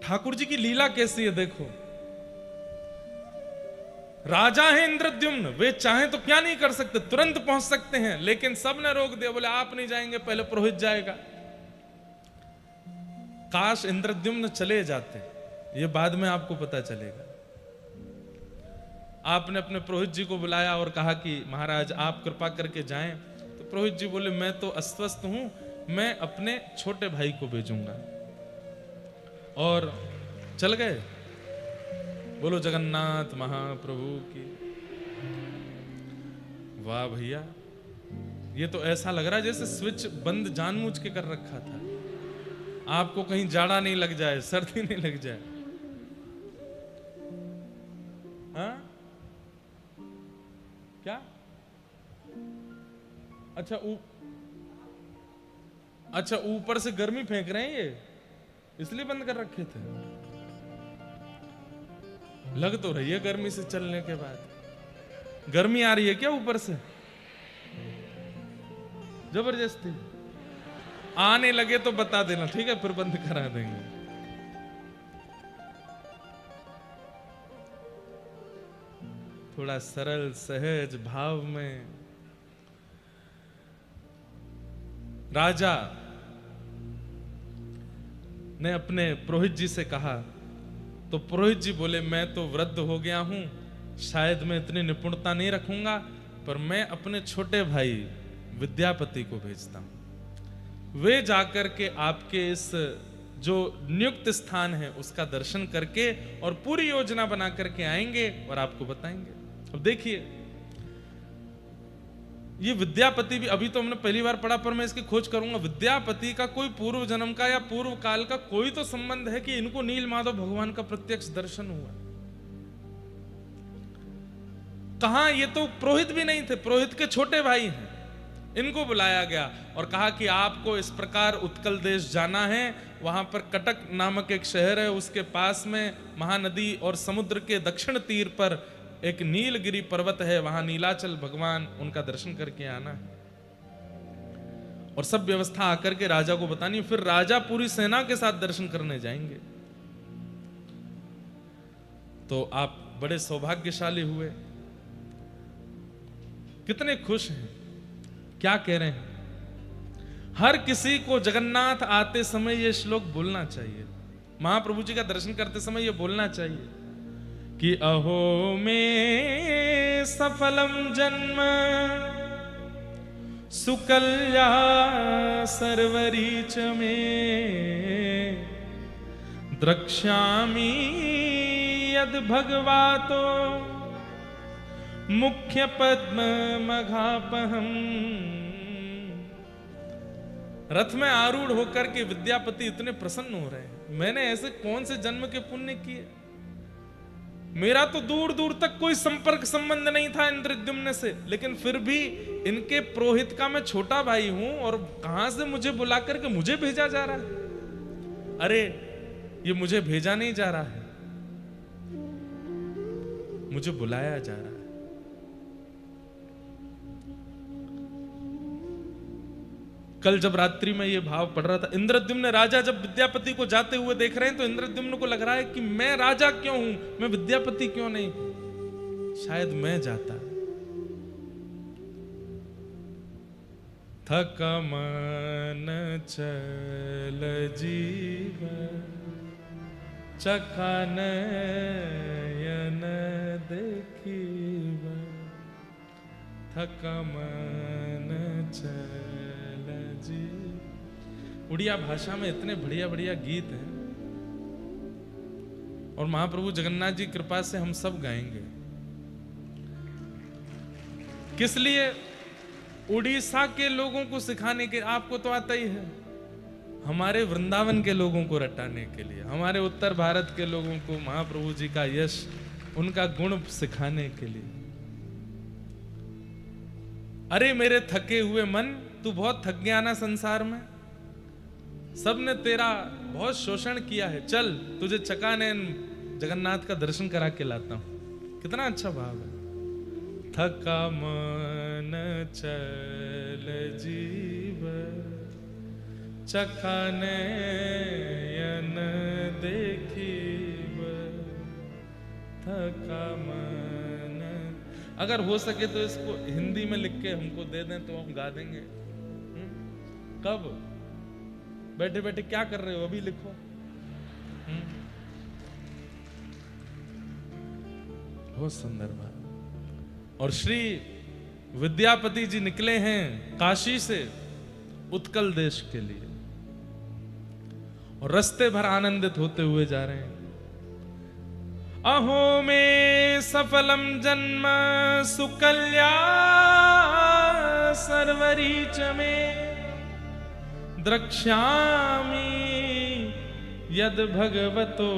ठाकुर जी की लीला कैसी है देखो। राजा है इंद्रद्युम्न, वे चाहें तो क्या नहीं कर सकते, तुरंत पहुंच सकते हैं, लेकिन सब ने रोक दिया, बोले आप नहीं जाएंगे, पहले पुरोहित जाएगा। काश इंद्रद्युम्न चले जाते, ये बाद में आपको पता चलेगा। आपने अपने पुरोहित जी को बुलाया और कहा कि महाराज आप कृपा करके जाएं। तो पुरोहित जी बोले मैं तो अस्वस्थ हूं, मैं अपने छोटे भाई को भेजूंगा। और चल गए। बोलो जगन्नाथ महाप्रभु की। वाह भैया, ये तो ऐसा लग रहा है जैसे स्विच बंद जानबूझ के कर रखा था, आपको कहीं जाड़ा नहीं लग जाए, सर्दी नहीं लग जाए। हाँ क्या? अच्छा ऊपर से गर्मी फेंक रहे हैं, ये इसलिए बंद कर रखे थे। लग तो रही है गर्मी से चलने के बाद। गर्मी आ रही है क्या ऊपर से? जबरदस्ती आने लगे तो बता देना, ठीक है, फिर बंद करा देंगे। थोड़ा सरल सहज भाव में राजा ने अपने पुरोहित जी से कहा, तो पुरोहित जी बोले मैं तो वृद्ध हो गया हूं, शायद मैं इतनी निपुणता नहीं रखूंगा, पर मैं अपने छोटे भाई विद्यापति को भेजता हूं। वे जाकर के आपके इस जो नियुक्त स्थान है उसका दर्शन करके और पूरी योजना बना करके आएंगे और आपको बताएंगे। अब देखिए, ये विद्यापति भी अभी तो हमने पहली बार पढ़ा, पर मैं इसकी खोज करूंगा। विद्यापति का कोई पूर्व जन्म का या पूर्व काल का कोई तो संबंध है कि इनको नील माधव भगवान का प्रत्यक्ष दर्शन हुआ? कहां? ये तो पुरोहित भी नहीं थे, पुरोहित के छोटे भाई हैं। इनको बुलाया गया और कहा कि आपको इस प्रकार उत्कल देश जाना है। वहां पर कटक नामक एक शहर है, उसके पास में महानदी और समुद्र के दक्षिण तीर पर एक नीलगिरी पर्वत है, वहां नीलाचल भगवान, उनका दर्शन करके आना है। और सब व्यवस्था आकर के राजा को बतानी। फिर राजा पूरी सेना के साथ दर्शन करने जाएंगे। तो आप बड़े सौभाग्यशाली हुए। कितने खुश हैं, क्या कह रहे हैं? हर किसी को जगन्नाथ आते समय यह श्लोक बोलना चाहिए। महाप्रभु जी का दर्शन करते समय यह बोलना चाहिए कि अहो में सफलम जन्म सुकल्या सर्वरीच में द्रक्ष्यामि यद भगवातो मुख्य पद्म मघापहम। रथ में आरूढ़ होकर के विद्यापति इतने प्रसन्न हो रहे हैं। मैंने ऐसे कौन से जन्म के पुण्य किए? मेरा तो दूर दूर तक कोई संपर्क संबंध नहीं था इंद्रद्युम्न से, लेकिन फिर भी इनके पुरोहित का मैं छोटा भाई हूं और कहां से मुझे बुला करके मुझे भेजा जा रहा है? अरे ये मुझे भेजा नहीं जा रहा है, मुझे बुलाया जा रहा है। कल जब रात्रि में ये भाव पढ़ रहा था, इंद्रद्युम्न राजा जब विद्यापति को जाते हुए देख रहे हैं तो इंद्रद्युम्न को लग रहा है कि मैं राजा क्यों हूं, मैं विद्यापति क्यों नहीं? शायद मैं जाता। थक मन चल जीव चखा नयन देखीब, थक मन चल जी। उड़िया भाषा में इतने बढ़िया बढ़िया गीत हैं और महाप्रभु जगन्नाथ जी कृपा से हम सब गाएंगे। किस लिए? उड़ीसा के लोगों को सिखाने के, आपको तो आता ही है, हमारे वृंदावन के लोगों को रटाने के लिए, हमारे उत्तर भारत के लोगों को महाप्रभु जी का यश, उनका गुण सिखाने के लिए। अरे मेरे थके हुए मन, तू बहुत थक गया ना संसार में, सबने तेरा बहुत शोषण किया है, चल तुझे चकानैन जगन्नाथ का दर्शन करा के लाता हूं। कितना अच्छा भाव है। थका मन चल जीव चकानैन देखीब, थका मन। अगर हो सके तो इसको हिंदी में लिख के हमको दे दें तो हम गा देंगे। कब? बैठे बैठे क्या कर रहे हो, अभी लिखो। बहुत सुंदर बात। और श्री विद्यापति जी निकले हैं काशी से उत्कल देश के लिए और रास्ते भर आनंदित होते हुए जा रहे हैं। अहो में सफलम जन्म सुकल्या सर्वरीच में द्रक्ष्यामि यद भगवतो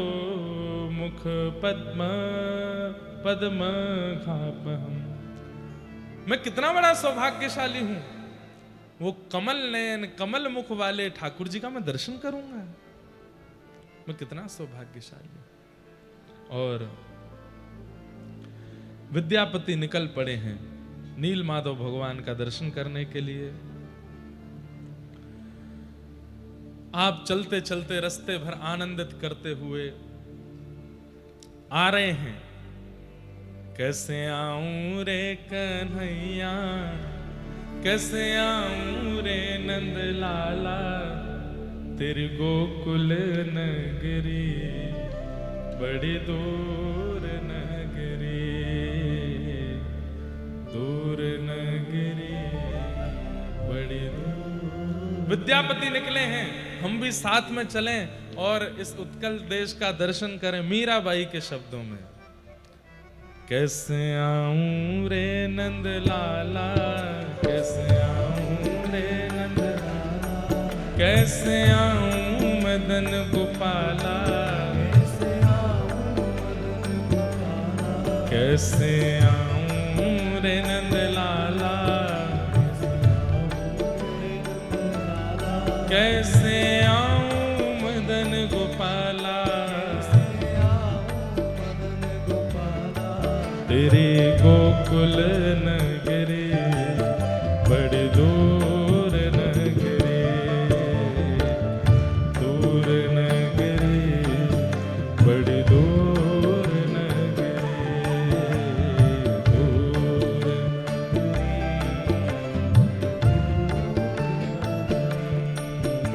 मुख पद्म पद्म खापहम। मैं कितना बड़ा सौभाग्यशाली हूं, वो कमल नयन कमल मुख वाले ठाकुर जी का मैं दर्शन करूंगा। मैं कितना सौभाग्यशाली हूं। और विद्यापति निकल पड़े हैं नील माधव भगवान का दर्शन करने के लिए। आप चलते चलते रास्ते भर आनंदित करते हुए आ रहे हैं। कैसे आऊं रे कन्हैया, कैसे आऊं रे नंद लाला, तेरी गोकुल नगरी बड़ी दूर नगरी, दूर नगरी बड़ी दूर। विद्यापति निकले हैं, हम भी साथ में चलें और इस उत्कल देश का दर्शन करें मीराबाई के शब्दों में। कैसे आऊं रे नंद लाला, कैसे आऊं रे नंद लाला, कैसे आऊं मदन गोपाला, कैसे आऊं मदन गोपाला, कैसे आऊं रे नंद लाला, कैसे आऊं मदन गोपाला, तेरे गोकुल नगरी बड़ी दूर नगरी, दूर नगरी बड़ी दूर नगरी, दूर।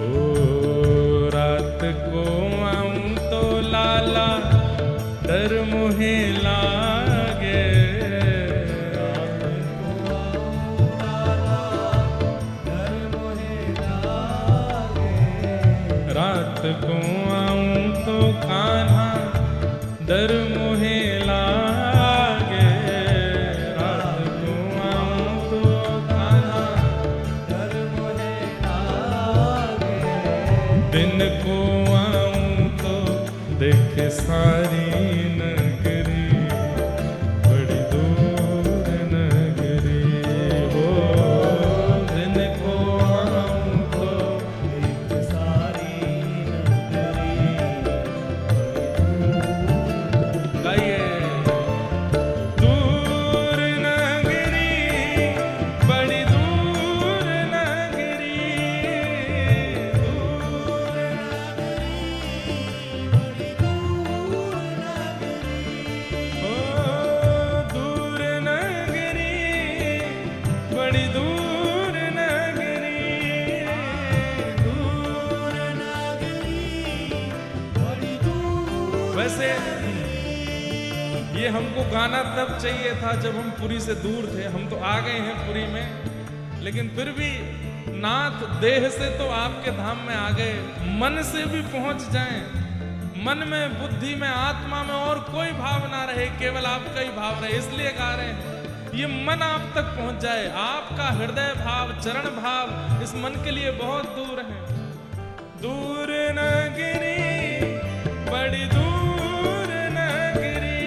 ओ रात को आऊं तो लाला डर मुहे लागे, रात को आऊं तो कान्हा डर मुहे लागे, रात को आऊं तो कान्हा डर मुहे लागे, दिन को आऊं तो देख सारी नगरी बड़ी दूर नगरी, हो दिन को आऊं तो देख सारी नगरी। गाइए, दूर नगरी बड़ी दूर नगरी, दूर बड़ी दूर नगरी, दूर नगरी बड़ी दूर। वैसे ये हमको गाना तब चाहिए था जब हम पुरी से दूर थे। हम तो आ गए हैं पुरी में, लेकिन फिर भी नाथ देह से तो आपके धाम में आ गए, मन से भी पहुंच जाएं। मन में, बुद्धि में, आत्मा में और कोई भाव ना रहे, केवल आपका ही भाव रहे, इसलिए गा रहे हैं। ये मन आप तक पहुंच जाए, आपका हृदय भाव, चरण भाव इस मन के लिए बहुत दूर है। दूर नगरी बड़ी दूर नगरी,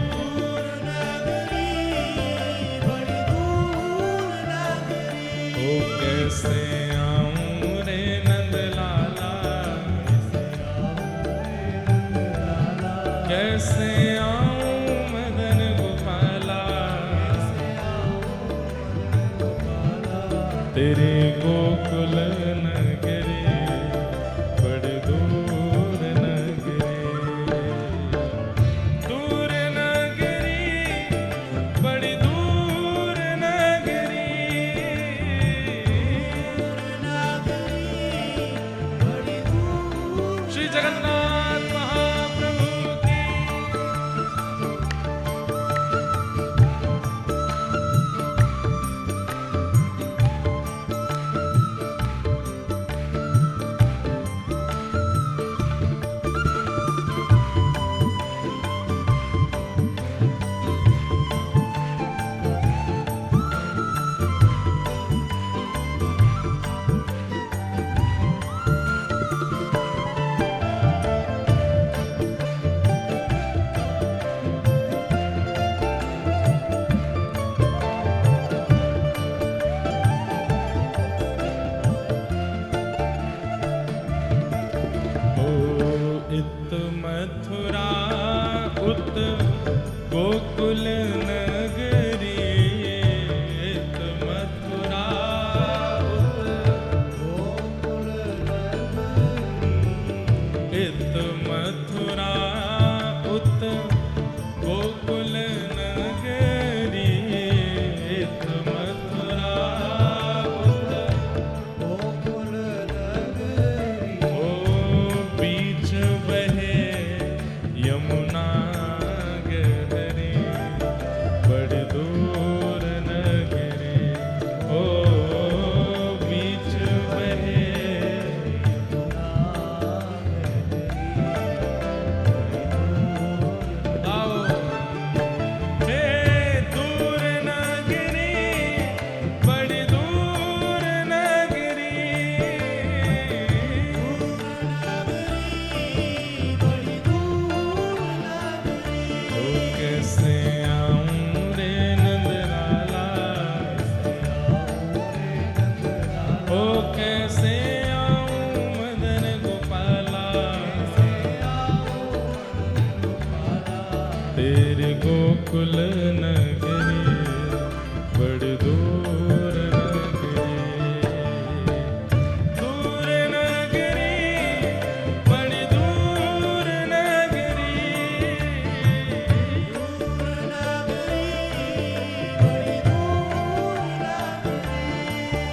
दूर नगरी बड़ी दूर नगरी, ओ कैसे आऊं रे नंद लाला, कैसे आऊं मदन गोपाला, तेरे गोकुल नगरी बड़ी दूर नगरी, दूर नगरी बड़ी दूर नगरी, बड़ी दूर। श्री जगन्नाथ महाप्रभु की। गोकुल नगरी बड़ी दूर नगरी, दूर नगरी बड़ी दूर नगरी,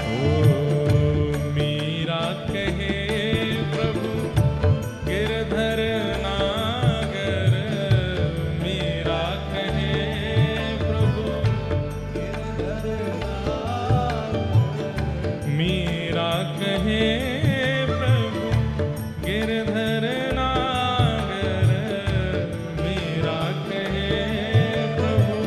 ओ मीरा कहे प्रभु गिरधर नागर, मीरा कहे प्रभु मीरा कहे प्रभु गिरधर नागर, मीरा कहे प्रभु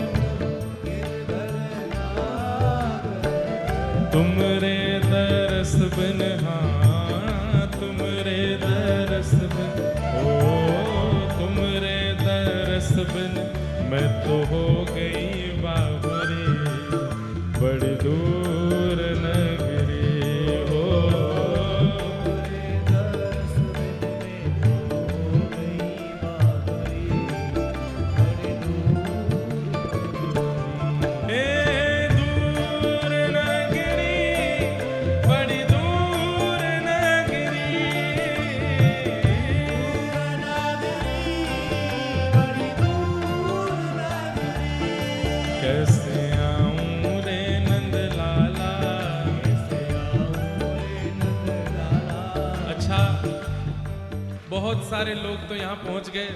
तुमरे दरस बिन, हाँ तुमरे दरस बिन, ओ तुमरे दरस बिन मैं तो हो गई बाबरी बड़ी दूर नगरी, हो हे दूर नगरी बड़ी दूर नगरी, कैसे आऊं रे नंद लाला। अच्छा, बहुत सारे लोग तो यहाँ पहुंच गए,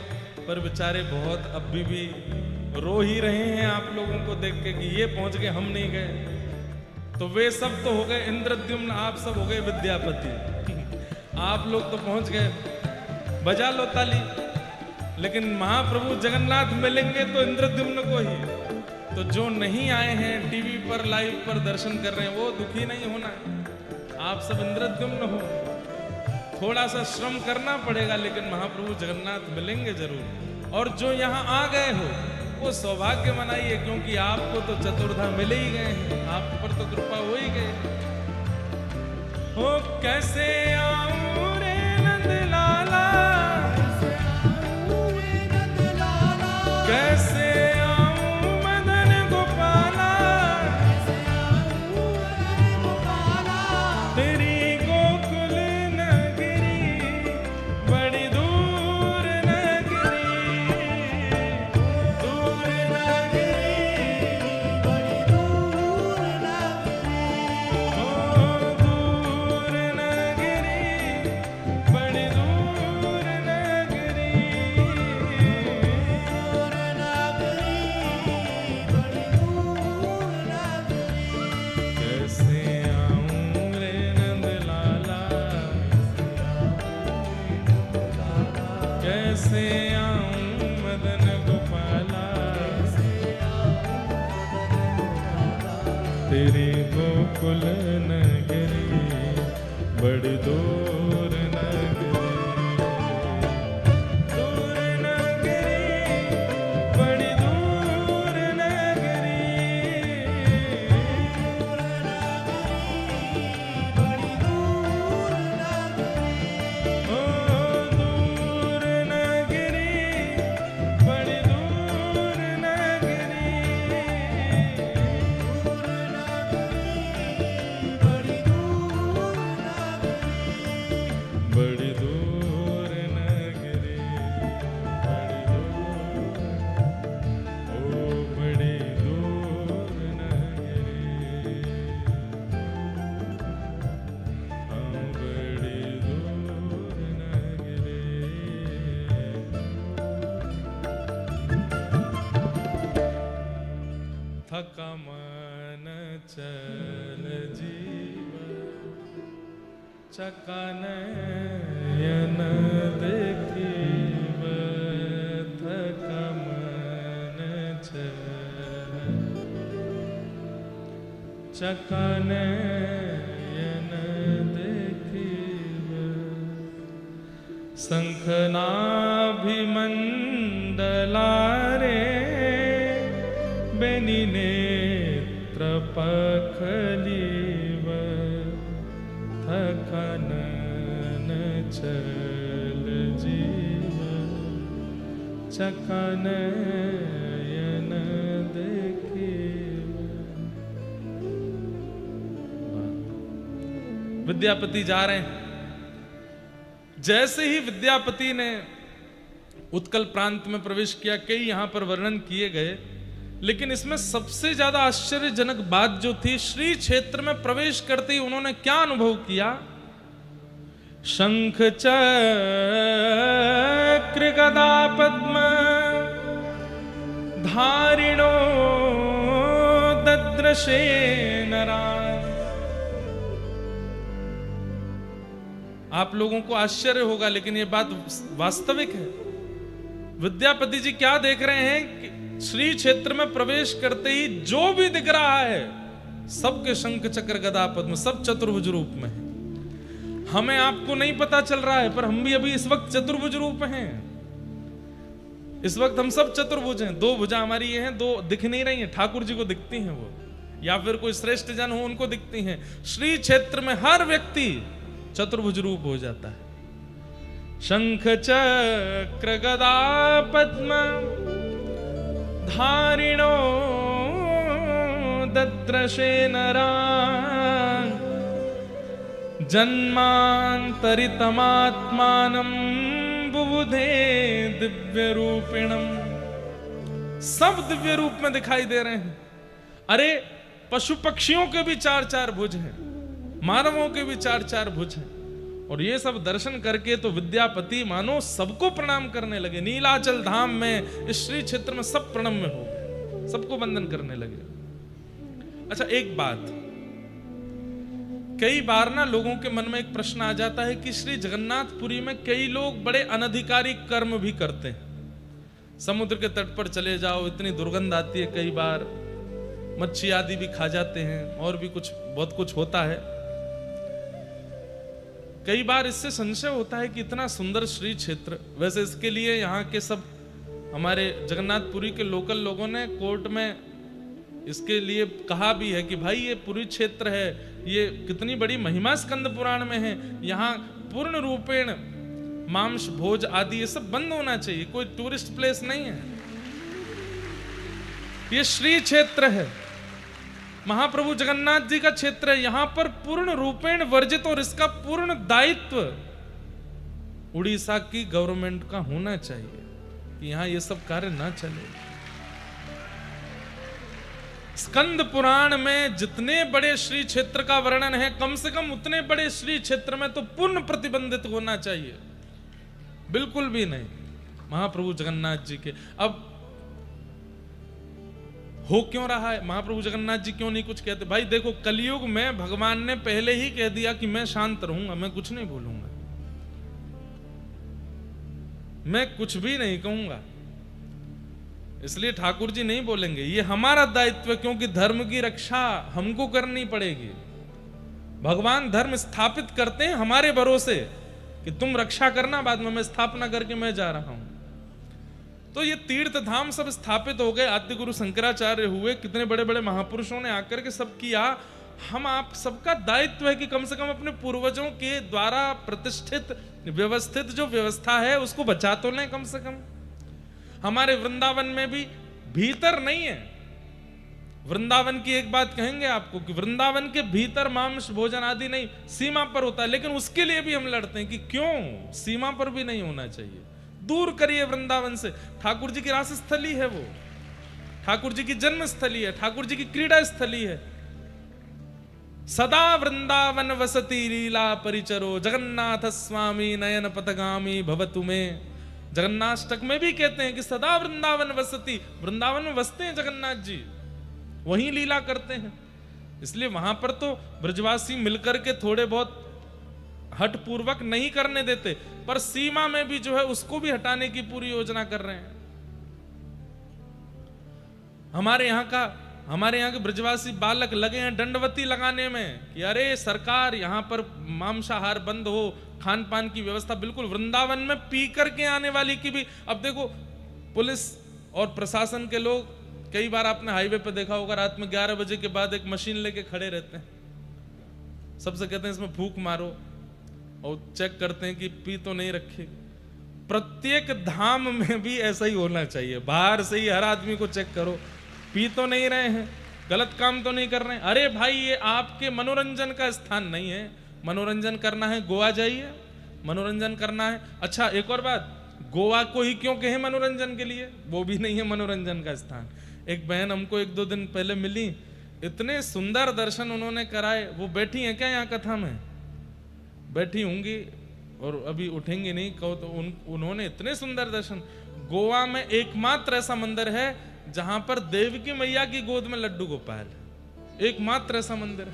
पर बेचारे बहुत अभी भी रो ही रहे हैं आप लोगों को देख के कि ये पहुंच गए, हम नहीं गए। तो वे सब तो हो गए इंद्रद्युम्न, आप सब हो गए विद्यापति। आप लोग तो पहुंच गए, बजा लो ताली। लेकिन महाप्रभु जगन्नाथ मिलेंगे तो इंद्रद्युम्न को ही। तो जो नहीं आए हैं टीवी पर लाइव पर दर्शन कर रहे हैं, वो दुखी नहीं होना है। आप सब इंद्रद्युम्न हो, थोड़ा सा श्रम करना पड़ेगा, लेकिन महाप्रभु जगन्नाथ मिलेंगे जरूर। और जो यहाँ आ गए हो वो सौभाग्य मनाइए, क्योंकि आपको तो चतुर्धा मिले ही गए हैं, आप पर तो कृपा हो ही गए। हो कैसे आऊं रे नंद लाला, कैसे आऊं मदन गोपाला, तेरी गोकुल नगरी बड़ी दूर नगरी, दूर नगरी बड़ी दूर नगरी, ओ दूर नगरी बड़ी दूर नगरी, कैसे आऊं रे नंद लाला, कैसे आऊं मदन गोपाला, तेरी गोकुल नगरी बड़ी दूर नगरी, दूर नगरी बड़ी दूर नगरी, ओ दूर नगरी बड़ी दूर नगरी, बड़ी दूर नगरी, बड़ी दूर, ओ बड़ी दूर नगरी, हाँ बड़ी दूर नगरी। थका मन चल जीवन, चकानयन देखीब, थका मन चल, चकानयन देखीब, शंखनाभिमंडलारे बेनी नेत्र पखलीव, थकानन चल जीव, चकानयन विद्यापति जा रहे हैं। जैसे ही विद्यापति ने उत्कल प्रांत में प्रवेश किया, कई यहां पर वर्णन किए गए, लेकिन इसमें सबसे ज्यादा आश्चर्यजनक बात जो थी, श्री क्षेत्र में प्रवेश करते ही उन्होंने क्या अनुभव किया। शंख चक्र गदा पद्म धारिणो दद्रशे नारायण। आप लोगों को आश्चर्य होगा, लेकिन यह बात वास्तविक है। विद्यापति जी क्या देख रहे हैं कि श्री क्षेत्र में प्रवेश करते ही जो भी दिख रहा है, सबके शंख चक्र गदा पद्म, सब चतुर्भुज रूप में है। हमें आपको नहीं पता चल रहा है, पर हम भी अभी इस वक्त चतुर्भुज रूप हैं। इस वक्त हम सब चतुर्भुज हैं। दो भुजा हमारी ये हैं, दो दिख नहीं रही हैं। ठाकुर जी को दिखती हैं वो, या फिर कोई श्रेष्ठ जन हो उनको दिखती हैं। श्री क्षेत्र में हर व्यक्ति चतुर्भुज रूप हो जाता है। शंख चक्र गदा पद्म धारिणो दद्रशे नारायण जन्मांतरितमात्मानं बुबुधे दिव्य रूपिणम। सब दिव्य रूप में दिखाई दे रहे हैं। अरे पशु पक्षियों के भी चार चार भुज हैं, मानवों के भी चार चार भुज हैं। और ये सब दर्शन करके तो विद्यापति मानो सबको प्रणाम करने लगे। नीलाचल धाम में, इस श्री क्षेत्र में सब प्रणम्य हो गए, सबको वंदन करने लगे। अच्छा, एक बात, कई बार ना लोगों के मन में एक प्रश्न आ जाता है कि श्री जगन्नाथपुरी में कई लोग बड़े अनधिकारी कर्म भी करते हैं। समुद्र के तट पर चले जाओ, इतनी दुर्गंध आती है, कई बार मच्छी आदि भी खा जाते हैं, और भी कुछ बहुत कुछ होता है। कई बार इससे संशय होता है कि इतना सुंदर श्री क्षेत्र, वैसे इसके लिए यहाँ के सब हमारे जगन्नाथपुरी के लोकल लोगों ने कोर्ट में इसके लिए कहा भी है कि भाई ये पुरी क्षेत्र है, ये कितनी बड़ी महिमा स्कंद पुराण में है, यहाँ पूर्ण रूपेण मांस भोज आदि ये सब बंद होना चाहिए, कोई टूरिस्ट प्लेस नहीं है, ये श्री क्षेत्र है, महाप्रभु जगन्नाथ जी का क्षेत्र है। यहां पर पूर्ण रूपेण वर्जित, और इसका पूर्ण दायित्व उड़ीसा की गवर्नमेंट का होना चाहिए कि यहां ये सब कार्य ना चले। स्कंद पुराण में जितने बड़े श्री क्षेत्र का वर्णन है, कम से कम उतने बड़े श्री क्षेत्र में तो पूर्ण प्रतिबंधित होना चाहिए, बिल्कुल भी नहीं महाप्रभु जगन्नाथ जी के। अब हो क्यों रहा है, महाप्रभु जगन्नाथ जी क्यों नहीं कुछ कहते? भाई देखो, कलयुग में भगवान ने पहले ही कह दिया कि मैं शांत रहूंगा, मैं कुछ नहीं बोलूंगा, मैं कुछ भी नहीं कहूंगा। इसलिए ठाकुर जी नहीं बोलेंगे, ये हमारा दायित्व है, क्योंकि धर्म की रक्षा हमको करनी पड़ेगी। भगवान धर्म स्थापित करते हैं हमारे भरोसे कि तुम रक्षा करना, बाद में मैं स्थापना करके मैं जा रहा हूं। तो ये तीर्थ धाम सब स्थापित हो गए, आद्य गुरु शंकराचार्य हुए, कितने बड़े बड़े महापुरुषों ने आकर के सब किया। हम आप सबका दायित्व है कि कम से कम अपने पूर्वजों के द्वारा प्रतिष्ठित व्यवस्थित जो व्यवस्था है उसको बचा तो लें कम से कम। हमारे वृंदावन में भी भीतर नहीं है। वृंदावन की एक बात कहेंगे आपको कि वृंदावन के भीतर मांस भोजन आदि नहीं, सीमा पर होता है, लेकिन उसके लिए भी हम लड़ते हैं कि क्यों सीमा पर भी नहीं होना चाहिए, दूर करिए वृंदावन से। ठाकुर जी की रास स्थली है वो, ठाकुर जी की जन्म स्थली है, ठाकुर जी की क्रीड़ा स्थली है। सदा वृंदावन वसती लीला परिचरो जगन्नाथ स्वामी नयन पथगामी भवतु में। जगन्नाष्टक में भी कहते हैं कि सदा वृंदावन वसती, वृंदावन में बसते हैं जगन्नाथ जी, वहीं लीला करते हैं। इसलिए वहां पर तो ब्रजवासी मिलकर के थोड़े बहुत हट पूर्वक नहीं करने देते, पर सीमा में भी जो है उसको भी हटाने की पूरी योजना कर रहे हैं। हमारे यहाँ के ब्रजवासी बालक लगे हैं दंडवती लगाने में कि अरे सरकार यहाँ पर मांसाहार बंद हो, खान पान की व्यवस्था बिल्कुल। वृंदावन में पी करके आने वाली की भी, अब देखो पुलिस और प्रशासन के लोग, कई बार आपने हाईवे पे देखा होगा, रात में 11 बजे के बाद एक मशीन लेके खड़े रहते हैं, सबसे कहते हैं इसमें फूंक मारो, और चेक करते हैं कि पी तो नहीं रखे। प्रत्येक धाम में भी ऐसा ही होना चाहिए, बाहर से ही हर आदमी को चेक करो पी तो नहीं रहे हैं, गलत काम तो नहीं कर रहे हैं। अरे भाई ये आपके मनोरंजन का स्थान नहीं है। मनोरंजन करना है गोवा जाइए, मनोरंजन करना है। अच्छा एक और बात, गोवा को ही क्यों कहे मनोरंजन के लिए, वो भी नहीं है मनोरंजन का स्थान। एक बहन हमको 1-2 दिन पहले मिली, इतने सुंदर दर्शन उन्होंने कराए। वो बैठी हैं क्या यहाँ कथा में? बैठी होंगी और अभी उठेंगी नहीं, कहो तो उन्होंने इतने सुंदर दर्शन। गोवा में एकमात्र ऐसा मंदिर है जहां पर देवकी मैया की गोद में लड्डू गोपाल, एकमात्र ऐसा मंदिर है।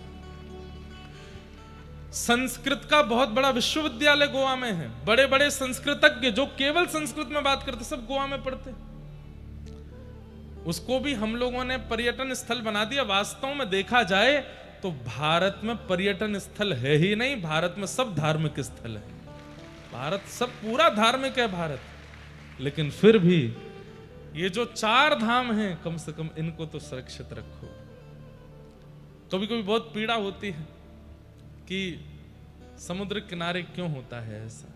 संस्कृत का बहुत बड़ा विश्वविद्यालय गोवा में है। बड़े बड़े संस्कृतज्ञ जो केवल संस्कृत में बात करते सब गोवा में पढ़ते। उसको भी हम लोगों ने पर्यटन स्थल बना दिया। वास्तव में देखा जाए तो भारत में पर्यटन स्थल है ही नहीं, भारत में सब धार्मिक स्थल है। भारत सब पूरा धार्मिक है भारत। लेकिन फिर भी ये जो 4 धाम हैं कम से कम इनको तो सुरक्षित रखो। कभी कभी बहुत पीड़ा होती है कि समुद्र किनारे क्यों होता है ऐसा।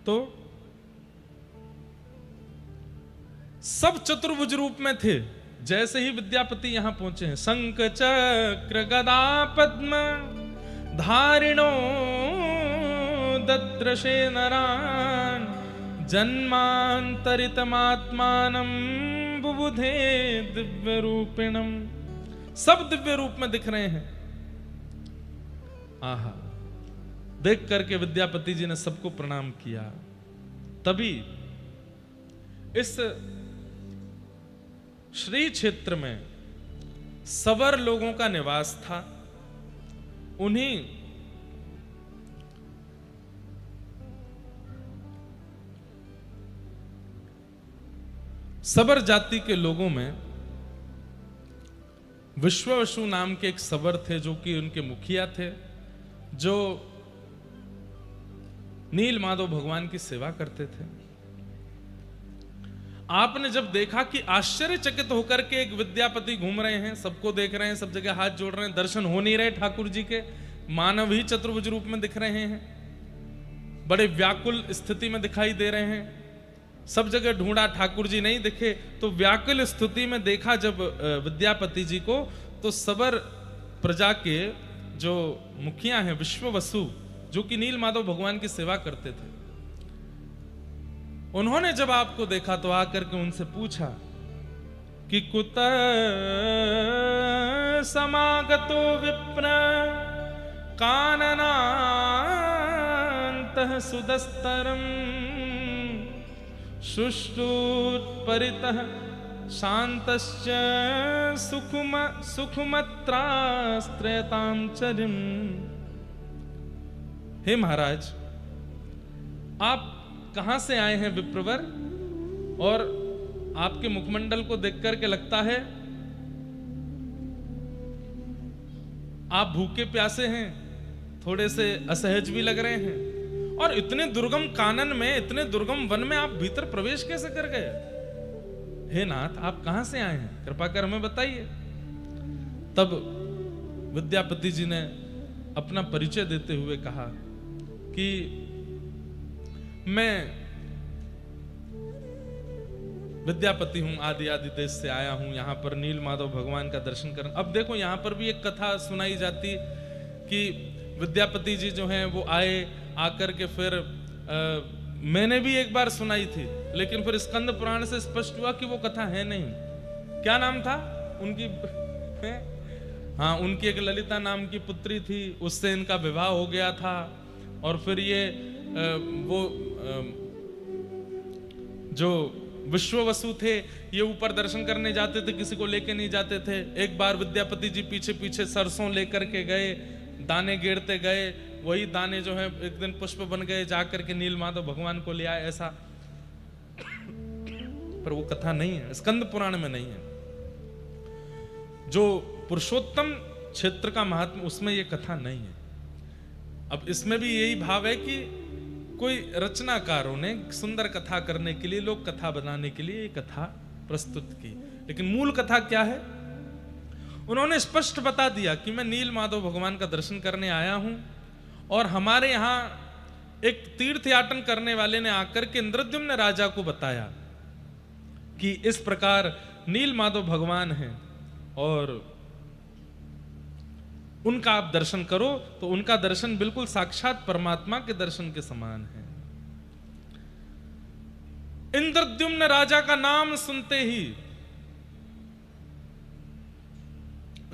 तो सब चतुर्भुज रूप में थे। जैसे ही विद्यापति यहां पहुंचे हैं, शंख चक्र गदा पद्म धारिणो दद्रशे नरान जन्मांतरितमात्मानं बुबुधे दिव्य रूपिणम। सब दिव्य रूप में दिख रहे हैं। आहा, देख करके विद्यापति जी ने सबको प्रणाम किया। तभी इस श्री क्षेत्र में सवर लोगों का निवास था। उन्हीं सबर जाति के लोगों में विश्ववसु नाम के एक सबर थे, जो कि उनके मुखिया थे, जो नील माधव भगवान की सेवा करते थे। आपने जब देखा कि आश्चर्यचकित होकर के एक विद्यापति घूम रहे हैं, सबको देख रहे हैं, सब जगह हाथ जोड़ रहे हैं, दर्शन हो नहीं रहे ठाकुर जी के, मानव ही चतुर्भुज रूप में दिख रहे हैं, बड़े व्याकुल स्थिति में दिखाई दे रहे हैं। सब जगह ढूंढा, ठाकुर जी नहीं दिखे। तो व्याकुल स्थिति में देखा जब विद्यापति जी को, तो सबर प्रजा के जो मुखिया हैं विश्ववसु, जो कि नील माधव भगवान की सेवा करते थे, उन्होंने जब आपको देखा तो आकर के उनसे पूछा कि कुत समागतो विप्र काननान्तः सुदस्तरम सुष्टुत्परितः शान्तश्च सुखमत्रास्त्रयतां चरिम। हे महाराज, आप कहां से आए हैं विप्रवर, और आपके मुखमंडल को देख करके लगता है आप भूखे प्यासे हैं, थोड़े से असहज भी लग रहे हैं, और इतने दुर्गम कानन में, इतने दुर्गम वन में आप भीतर प्रवेश कैसे कर गए? हे नाथ, आप कहां से आए हैं, कृपा कर हमें बताइए। तब विद्यापति जी ने अपना परिचय देते हुए कहा कि मैं विद्यापति हूं, आदि देश से आया हूं, यहां पर नील माधव भगवान का दर्शन करने। अब देखो यहां पर भी एक कथा सुनाई जाती कि विद्यापति जी जो हैं वो आए, आकर के फिर मैंने भी एक बार सुनाई थी, लेकिन फिर स्कंद पुराण से स्पष्ट हुआ कि वो कथा है नहीं। क्या नाम था उनकी? हाँ, उनकी एक ललिता नाम की पुत्री थी, उससे इनका विवाह हो गया था। और फिर ये वो जो विश्ववसु थे, ये ऊपर दर्शन करने जाते थे, किसी को लेके नहीं जाते थे। एक बार विद्यापति जी पीछे पीछे सरसों लेकर के गए, दाने गिरते गए, वही दाने जो है एक दिन पुष्प बन गए, जाकर के नील माधव भगवान को ले आए, ऐसा। पर वो कथा नहीं है, स्कंद पुराण में नहीं है। जो पुरुषोत्तम क्षेत्र का महात्मा, उसमें ये कथा नहीं है। अब इसमें भी यही भाव है कि कोई रचनाकारों ने सुंदर कथा करने के लिए, लोक कथा बनाने के लिए ये कथा प्रस्तुत की, लेकिन मूल कथा क्या है उन्होंने स्पष्ट बता दिया कि मैं नील माधव भगवान का दर्शन करने आया हूं, और हमारे यहाँ एक तीर्थ याटन करने वाले ने आकर के इंद्रद्युम्न राजा को बताया कि इस प्रकार नील माधव भगवान हैं और उनका आप दर्शन करो। तो उनका दर्शन बिल्कुल साक्षात परमात्मा के दर्शन के समान है। इंद्रद्युम्न राजा का नाम सुनते ही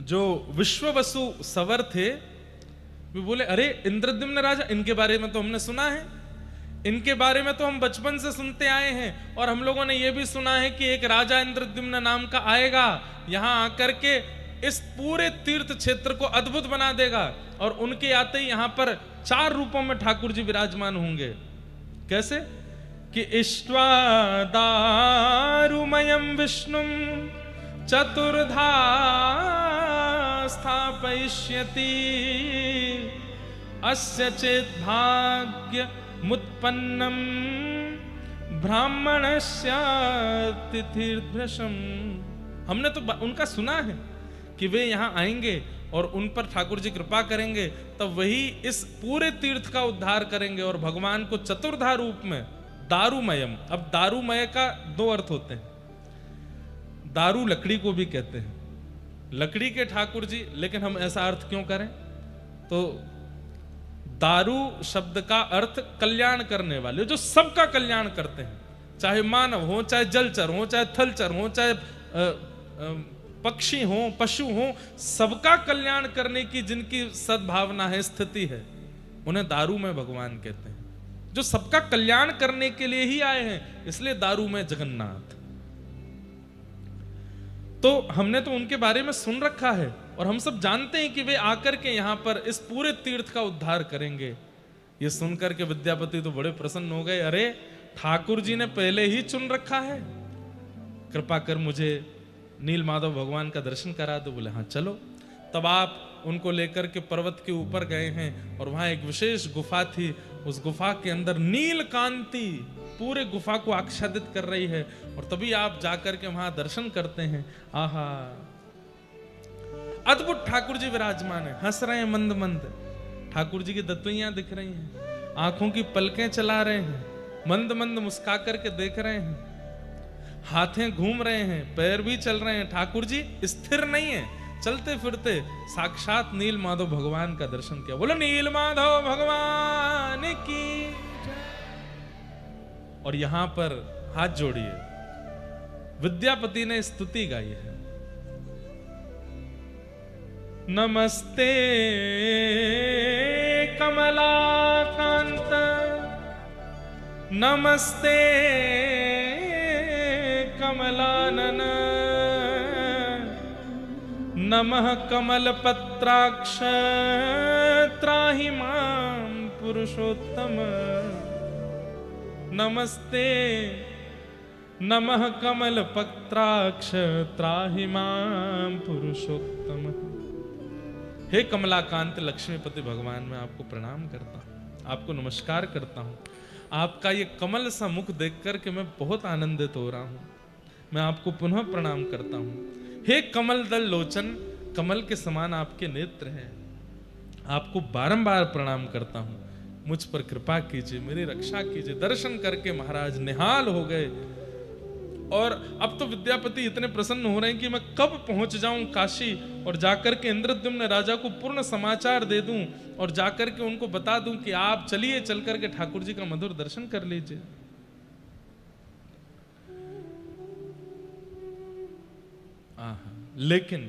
जो विश्ववसु सवर थे वे बोले, अरे इंद्रद्युम्न राजा, इनके बारे में तो हमने सुना है, इनके बारे में तो हम बचपन से सुनते आए हैं, और हम लोगों ने यह भी सुना है कि एक राजा इंद्रद्युम्न नाम का आएगा, यहां आकर के इस पूरे तीर्थ क्षेत्र को अद्भुत बना देगा, और उनके आते ही यहां पर 4 रूपों में ठाकुर जी विराजमान होंगे। कैसे कि इष्ट्वा दारुमयं विष्णुं चतुर्धा स्थापयिष्यति अस्य चेत् भाग्य मुत्पन्नम ब्राह्मणस्य तिथिर्भृशम। हमने तो उनका सुना है कि वे यहां आएंगे और उन पर ठाकुर जी कृपा करेंगे, तब वही इस पूरे तीर्थ का उद्धार करेंगे। और भगवान को चतुर्धा रूप में दारुमयम, अब दारुमय का 2 अर्थ होते हैं। दारू लकड़ी को भी कहते हैं, लकड़ी के ठाकुर जी, लेकिन हम ऐसा अर्थ क्यों करें? तो दारू शब्द का अर्थ कल्याण करने वाले, जो सबका कल्याण करते हैं, चाहे मानव हो, चाहे जलचर हो, चाहे थलचर हो, चाहे पक्षी हो, पशु हो, सबका कल्याण करने की जिनकी सद्भावना है, स्थिति है, उन्हें दारू में भगवान कहते हैं। जो सबका कल्याण करने के लिए ही आए हैं, इसलिए दारू में जगन्नाथ। तो हमने तो उनके बारे में सुन रखा है और हम सब जानते हैं कि वे आकर के यहां पर इस पूरे तीर्थ का उद्धार करेंगे। ये सुनकर के विद्यापति तो बड़े प्रसन्न हो गए, अरे ठाकुर जी ने पहले ही चुन रखा है, कृपा कर मुझे नील माधव भगवान का दर्शन करा दो। बोले हाँ चलो। तब आप उनको लेकर के पर्वत के ऊपर गए हैं और वहां एक विशेष गुफा थी, उस गुफा के अंदर नील कांति पूरे गुफा को आच्छादित कर रही है, और तभी आप जाकर के वहां दर्शन करते हैं। आहा, अद्भुत ठाकुर जी विराजमान है, हंस रहे हैं मंद मंद, ठाकुर जी की दतुइयां दिख रही हैं, आंखों की पलकें चला रहे हैं, मंद मंद मुस्का करके देख रहे हैं, हाथें घूम रहे हैं, पैर भी चल रहे हैं। ठाकुर जी स्थिर नहीं है, चलते फिरते साक्षात नील माधव भगवान का दर्शन किया। बोलो नील माधव भगवान की। और यहां पर हाथ जोड़िए, विद्यापति ने स्तुति गाई है, नमस्ते कमलाकांत, नमस्ते कमलानन, नमः कमलपत्राक्ष त्राहि मां पुरुषोत्तम, नमस्ते नमः कमलपत्राक्ष त्राहि मां पुरुषोत्तम। हे कमलाकांत लक्ष्मीपति भगवान, मैं आपको प्रणाम करता हूँ, आपको नमस्कार करता हूँ। आपका ये कमल सा मुख देख कर के मैं बहुत आनंदित हो रहा हूँ, मैं आपको पुनः प्रणाम करता हूँ। हे कमल दल लोचन, कमल के समान आपके नेत्र हैं, आपको बारंबार प्रणाम करता हूँ। मुझ पर कृपा कीजिए, मेरी रक्षा कीजिए। दर्शन करके महाराज निहाल हो गए, और अब तो विद्यापति इतने प्रसन्न हो रहे हैं कि मैं कब पहुंच जाऊं काशी और जाकर के इंद्रद्युम्न राजा को पूर्ण समाचार दे दूं और जाकर के उनको बता दूं कि आप चलिए, चल करके ठाकुर जी का मधुर दर्शन कर लीजिए। लेकिन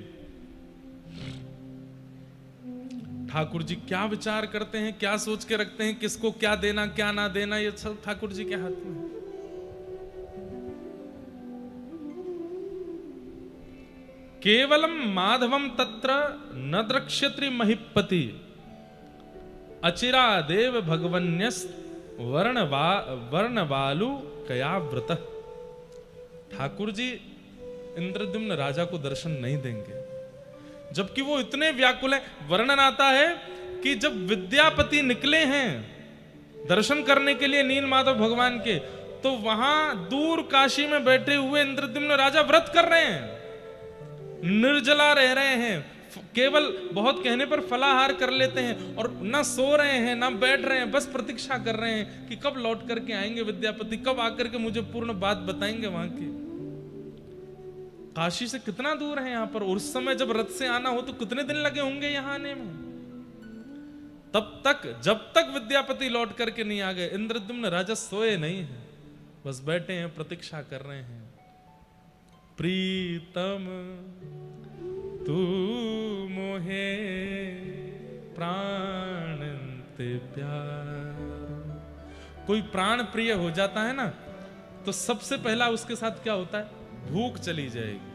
ठाकुर जी क्या विचार करते हैं, क्या सोच के रखते हैं, किसको क्या देना क्या ना देना, ये सब ठाकुर जी के हाथ में है। केवलम माधवम तत्र न द्रक्ष्यति महिपति, अचिरा देव भगवन्यस वर्णवालु कयाव्रत। ठाकुर जी इंद्रद्युम्न राजा को दर्शन नहीं देंगे, जबकि वो इतने व्याकुल हैं। वर्णन आता है कि जब विद्यापति निकले हैं दर्शन करने के लिए नील माधव भगवान के, तो वहां दूर काशी में बैठे हुए इंद्रद्युम्न राजा व्रत कर रहे हैं, निर्जला रह रहे हैं, केवल बहुत कहने पर फलाहार कर लेते हैं और ना सो रहे हैं ना बैठ रहे हैं, बस प्रतीक्षा कर रहे हैं कि कब लौट करके आएंगे विद्यापति, कब आकर के मुझे पूर्ण बात बताएंगे वहां की। काशी से कितना दूर है यहाँ पर, उस समय जब रथ से आना हो तो कितने दिन लगे होंगे यहाँ आने में। तब तक जब तक विद्यापति लौट करके नहीं आ गए, इंद्रद्युम्न राजा सोए नहीं है, बस बैठे हैं, प्रतीक्षा कर रहे हैं। प्रीतम तू मोहे प्राण ते प्यार। कोई प्राण प्रिय हो जाता है ना तो सबसे पहला उसके साथ क्या होता है, भूख चली जाएगी।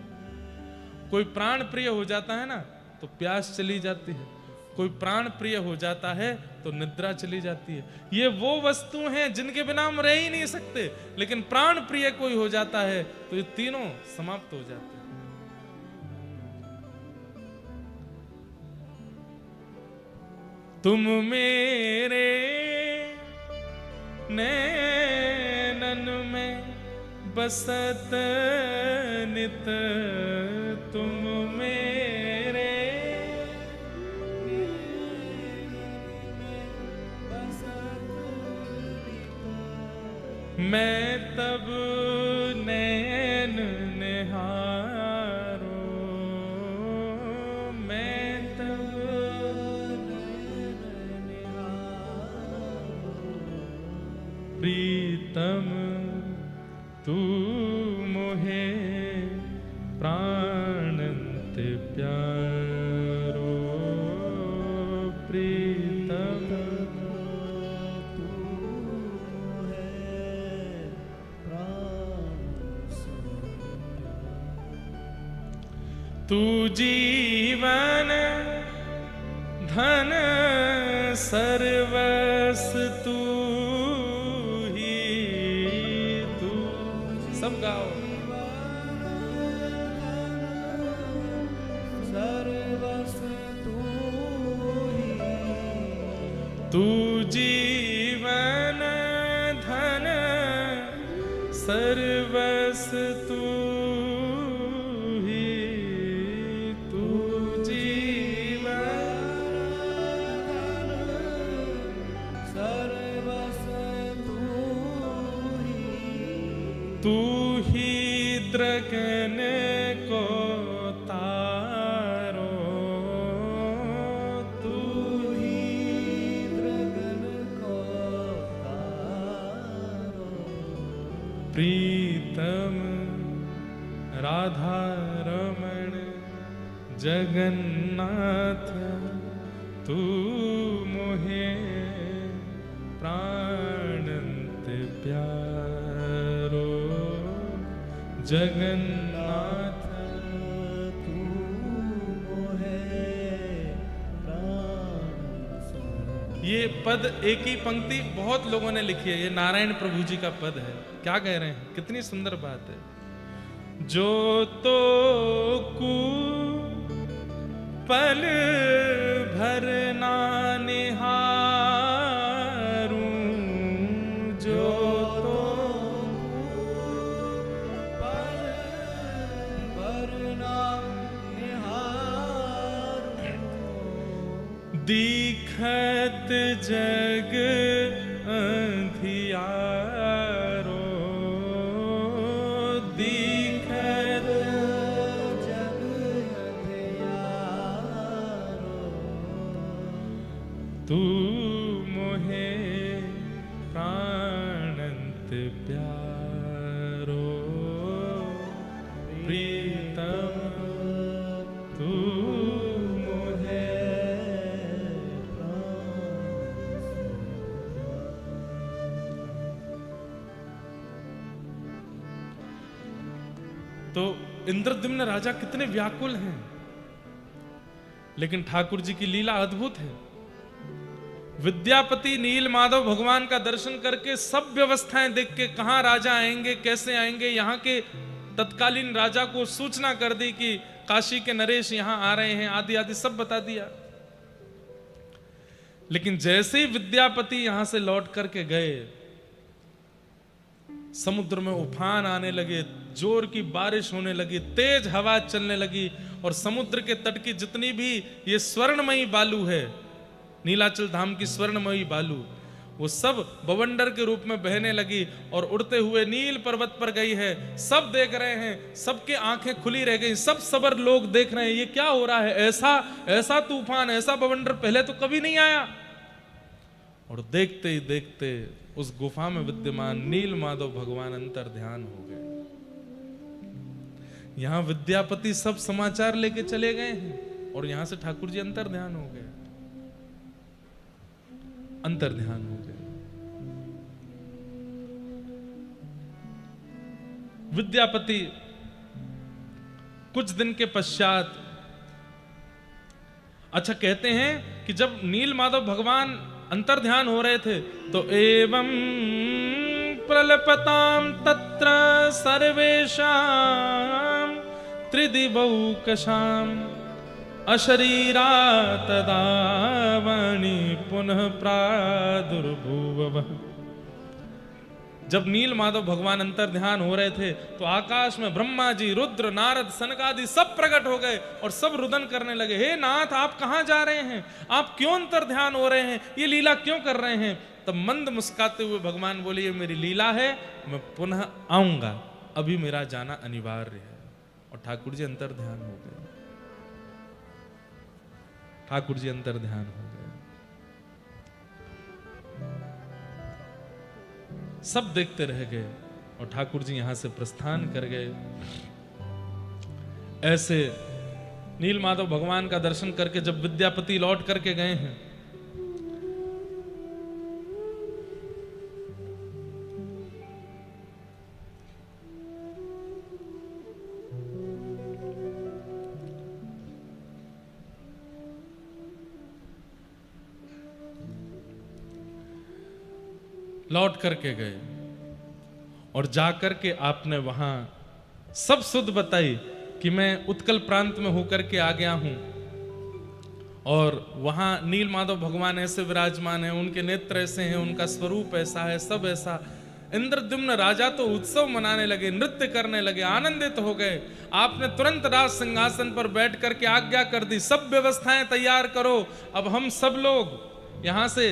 कोई प्राण प्रिय हो जाता है ना तो प्यास चली जाती है, कोई प्राण प्रिय हो जाता है तो निद्रा चली जाती है। ये वो वस्तु हैं जिनके बिना हम रह ही नहीं सकते, लेकिन प्राण प्रिय कोई हो जाता है तो ये तीनों समाप्त हो जाते हैं। तुम मेरे नैनन में बसत नित, तुम मेरे मैं तब नैन निहारो, मैं तब नैन निहारो। प्रीतम तू मोहे प्राण ते प्यारो, प्रीतम तू है प्राण। तू जीवन धन सर्वस तू ही, तू सब गाओ। सर्वस तू ही, तू जीवन धन सर्वस तू ही, तू जीवन सर्वस तू ही, तू ही द्रगन को तारो, तू ही द्रगन को तारो। प्रीतम राधा रमण जगन्नाथ, तू मोहे प्राण ते प्यारो, जगन्नाथ तू मोहे प्राण। ये पद एक ही पंक्ति बहुत लोगों ने लिखी है, ये नारायण प्रभु जी का पद है। क्या कह रहे हैं, कितनी सुंदर बात है। जो तो कु पल भर ना निहारूं, जो तो पल भर ना निहारूं, दिखत जग अंधियारो, दिखत जग अंधियारो। तू मोहे प्राणंत प्यारो, प्रीतम तू मोहे तो इंद्रद्युम्न राजा कितने व्याकुल हैं, लेकिन ठाकुर जी की लीला अद्भुत है। विद्यापति नील माधव भगवान का दर्शन करके सब व्यवस्थाएं देख के कहां राजा आएंगे, कैसे आएंगे, यहां के तत्कालीन राजा को सूचना कर दी कि काशी के नरेश यहां आ रहे हैं, आदि आदि सब बता दिया। लेकिन जैसे ही विद्यापति यहां से लौट करके गए, समुद्र में उफान आने लगे, जोर की बारिश होने लगी, तेज हवा चलने लगी और समुद्र के तट की जितनी भी ये स्वर्णमयी बालू है, नीलाचल धाम की स्वर्णमयी बालू, वो सब बवंडर के रूप में बहने लगी और उड़ते हुए नील पर्वत पर गई है। सब देख रहे हैं, सबके आंखें खुली रह गई, सब सबर लोग देख रहे हैं ये क्या हो रहा है, ऐसा ऐसा तूफान, ऐसा बवंडर पहले तो कभी नहीं आया। और देखते ही देखते उस गुफा में विद्यमान नील माधव भगवान अंतर ध्यान हो गए। यहां विद्यापति सब समाचार लेके चले गए हैं और यहां से ठाकुर जी अंतर ध्यान हो गए, अंतर ध्यान हो गए। विद्यापति कुछ दिन के पश्चात, अच्छा कहते हैं कि जब नील माधव भगवान अंतर ध्यान हो रहे थे तो एवं प्रलपताम तत्र सर्वेषां त्रिदिवौकशाम अशरीरा तदा वाणी पुनः प्रादुर्भुवः। जब नील माधव भगवान अंतर ध्यान हो रहे थे तो आकाश में ब्रह्मा जी, रुद्र, नारद, सनकादि सब प्रकट हो गए और सब रुदन करने लगे, हे नाथ आप कहां जा रहे हैं, आप क्यों अंतर ध्यान हो रहे हैं, ये लीला क्यों कर रहे हैं। तब मंद मुस्काते हुए भगवान बोले, ये मेरी लीला है, मैं पुनः आऊंगा, अभी मेरा जाना अनिवार्य है। और ठाकुर जी अंतर ध्यान हो गए, ठाकुर जी अंतर ध्यान हो गए। सब देखते रह गए और ठाकुर जी यहां से प्रस्थान कर गए। ऐसे नील माधव भगवान का दर्शन करके जब विद्यापति लौट करके गए हैं, लौट करके गए और जाकर के आपने वहां सब सुध बताई कि मैं उत्कल प्रांत में होकर के आ गया हूं और वहां नील माधव भगवान ऐसे विराजमान है, उनके नेत्र ऐसे हैं, उनका स्वरूप ऐसा है, सब ऐसा। इंद्रद्युम्न राजा तो उत्सव मनाने लगे, नृत्य करने लगे, आनंदित हो गए। आपने तुरंत राज सिंहासन पर बैठ करके आज्ञा कर दी, सब व्यवस्थाएं तैयार करो, अब हम सब लोग यहां से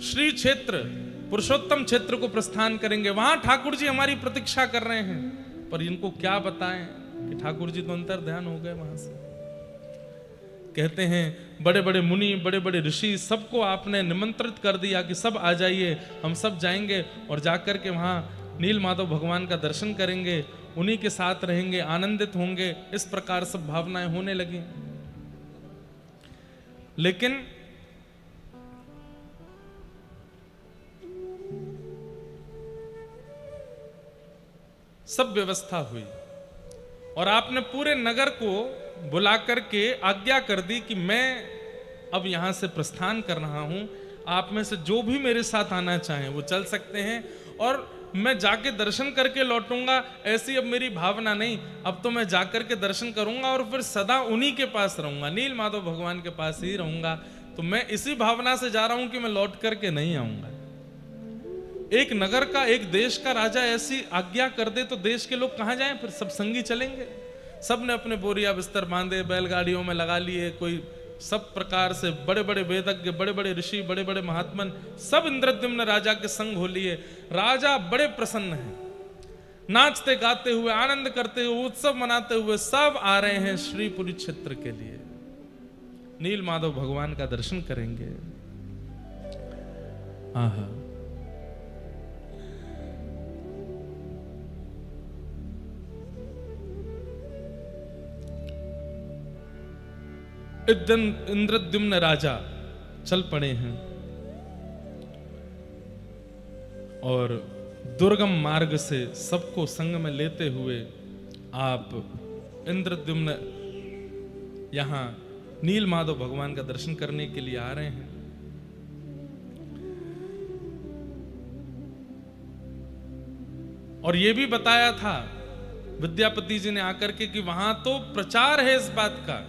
श्री क्षेत्र, पुरुषोत्तम क्षेत्र को प्रस्थान करेंगे। वहां ठाकुर जी हमारी प्रतीक्षा कर रहे हैं, पर इनको क्या बताएं कि ठाकुर जी तो अंतर ध्यान हो गए वहां से। कहते हैं बड़े बड़े मुनि, बड़े बड़े ऋषि, सबको आपने निमंत्रित कर दिया कि सब आ जाइए, हम सब जाएंगे और जाकर के वहां नील माधव भगवान का दर्शन करेंगे, उन्हीं के साथ रहेंगे, आनंदित होंगे। इस प्रकार सब भावनाएं होने लगी। लेकिन सब व्यवस्था हुई और आपने पूरे नगर को बुला करके आज्ञा कर दी कि मैं अब यहां से प्रस्थान कर रहा हूं, आप में से जो भी मेरे साथ आना चाहें वो चल सकते हैं और मैं जाके दर्शन करके लौटूंगा। ऐसी अब मेरी भावना नहीं, अब तो मैं जाकर के दर्शन करूंगा और फिर सदा उन्हीं के पास रहूंगा, नील माधव भगवान के पास ही रहूंगा। तो मैं इसी भावना से जा रहा हूं कि मैं लौट करके नहीं आऊंगा। एक नगर का, एक देश का राजा ऐसी आज्ञा कर दे तो देश के लोग कहां जाएं, फिर सब संगी चलेंगे। सब ने अपने बोरिया बिस्तर बांधे, बैलगाड़ियों में लगा लिए, कोई सब प्रकार से बड़े बड़े वेदज्ञ, बड़े बड़े ऋषि, बड़े बड़े महात्मन सब इंद्रद्युम्न राजा के संग हो लिए। राजा बड़े प्रसन्न हैं, नाचते गाते हुए, आनंद करते हुए, उत्सव मनाते हुए सब आ रहे हैं श्रीपुरी क्षेत्र के लिए, नील माधव भगवान का दर्शन करेंगे। आहा, इस दिन इंद्रद्युम्न राजा चल पड़े हैं और दुर्गम मार्ग से सबको संग में लेते हुए आप इंद्रद्युम्न यहां नील माधव भगवान का दर्शन करने के लिए आ रहे हैं। और यह भी बताया था विद्यापति जी ने आकर के कि वहां तो प्रचार है इस बात का,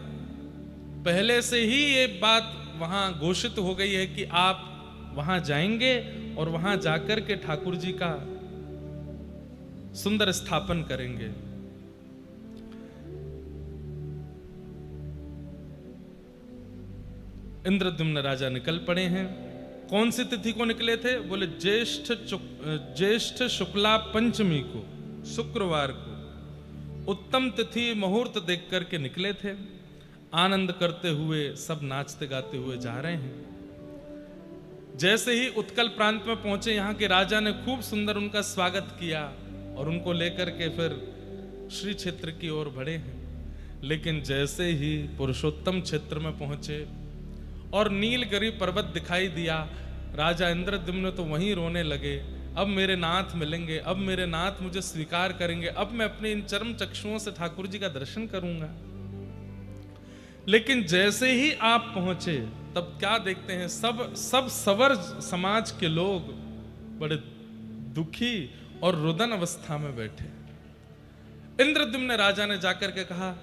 पहले से ही ये बात वहां घोषित हो गई है कि आप वहां जाएंगे और वहां जाकर के ठाकुर जी का सुंदर स्थापन करेंगे। इंद्रद्युम्न राजा निकल पड़े हैं। कौन सी तिथि को निकले थे? बोले ज्येष्ठ शुक्ला पंचमी को, शुक्रवार को उत्तम तिथि मुहूर्त देख करके निकले थे। आनंद करते हुए सब नाचते गाते हुए जा रहे हैं। जैसे ही उत्कल प्रांत में पहुंचे, यहाँ के राजा ने खूब सुंदर उनका स्वागत किया और उनको लेकर के फिर श्री क्षेत्र की ओर बढ़े हैं। लेकिन जैसे ही पुरुषोत्तम क्षेत्र में पहुंचे और नीलगिरी पर्वत दिखाई दिया, राजा इंद्रद्युम्न तो वहीं रोने लगे। अब मेरे नाथ मिलेंगे, अब मेरे नाथ मुझे स्वीकार करेंगे, अब मैं अपने इन चरम चक्षुओं से ठाकुर जी का दर्शन करूंगा। लेकिन जैसे ही आप पहुंचे, तब क्या देखते हैं? सब सवर समाज के लोग बड़े दुखी और रुदन अवस्था में बैठे। इंद्रद्युम्न राजा ने जाकर के कहा,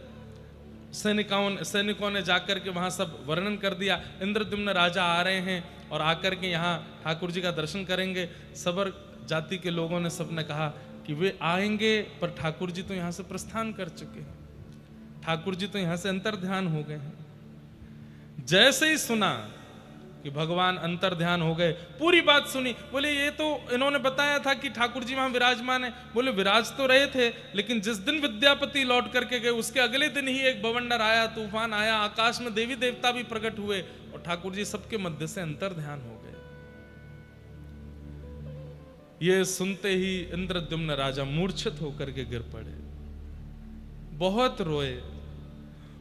सैनिकों ने जाकर के वहां सब वर्णन कर दिया, इंद्रद्युम्न राजा आ रहे हैं और आकर के यहाँ ठाकुर जी का दर्शन करेंगे। सबर जाति के लोगों ने सबने कहा कि वे आएंगे, पर ठाकुर जी तो यहाँ से प्रस्थान कर चुके हैं, ठाकुर जी तो यहाँ से अंतर ध्यान हो गए हैं। जैसे ही सुना कि भगवान अंतर ध्यान हो गए, पूरी बात सुनी। बोले ये तो इन्होंने बताया था कि ठाकुर जी वहां विराजमान है। बोले विराज तो रहे थे, लेकिन जिस दिन विद्यापति लौट करके गए, उसके अगले दिन ही एक बवंडर आया, तूफान आया, आकाश में देवी देवता भी प्रकट हुए और ठाकुर जी सबके मध्य से अंतर ध्यान हो गए। ये सुनते ही इंद्रद्युम्न राजा मूर्छित होकर के गिर पड़े, बहुत रोए,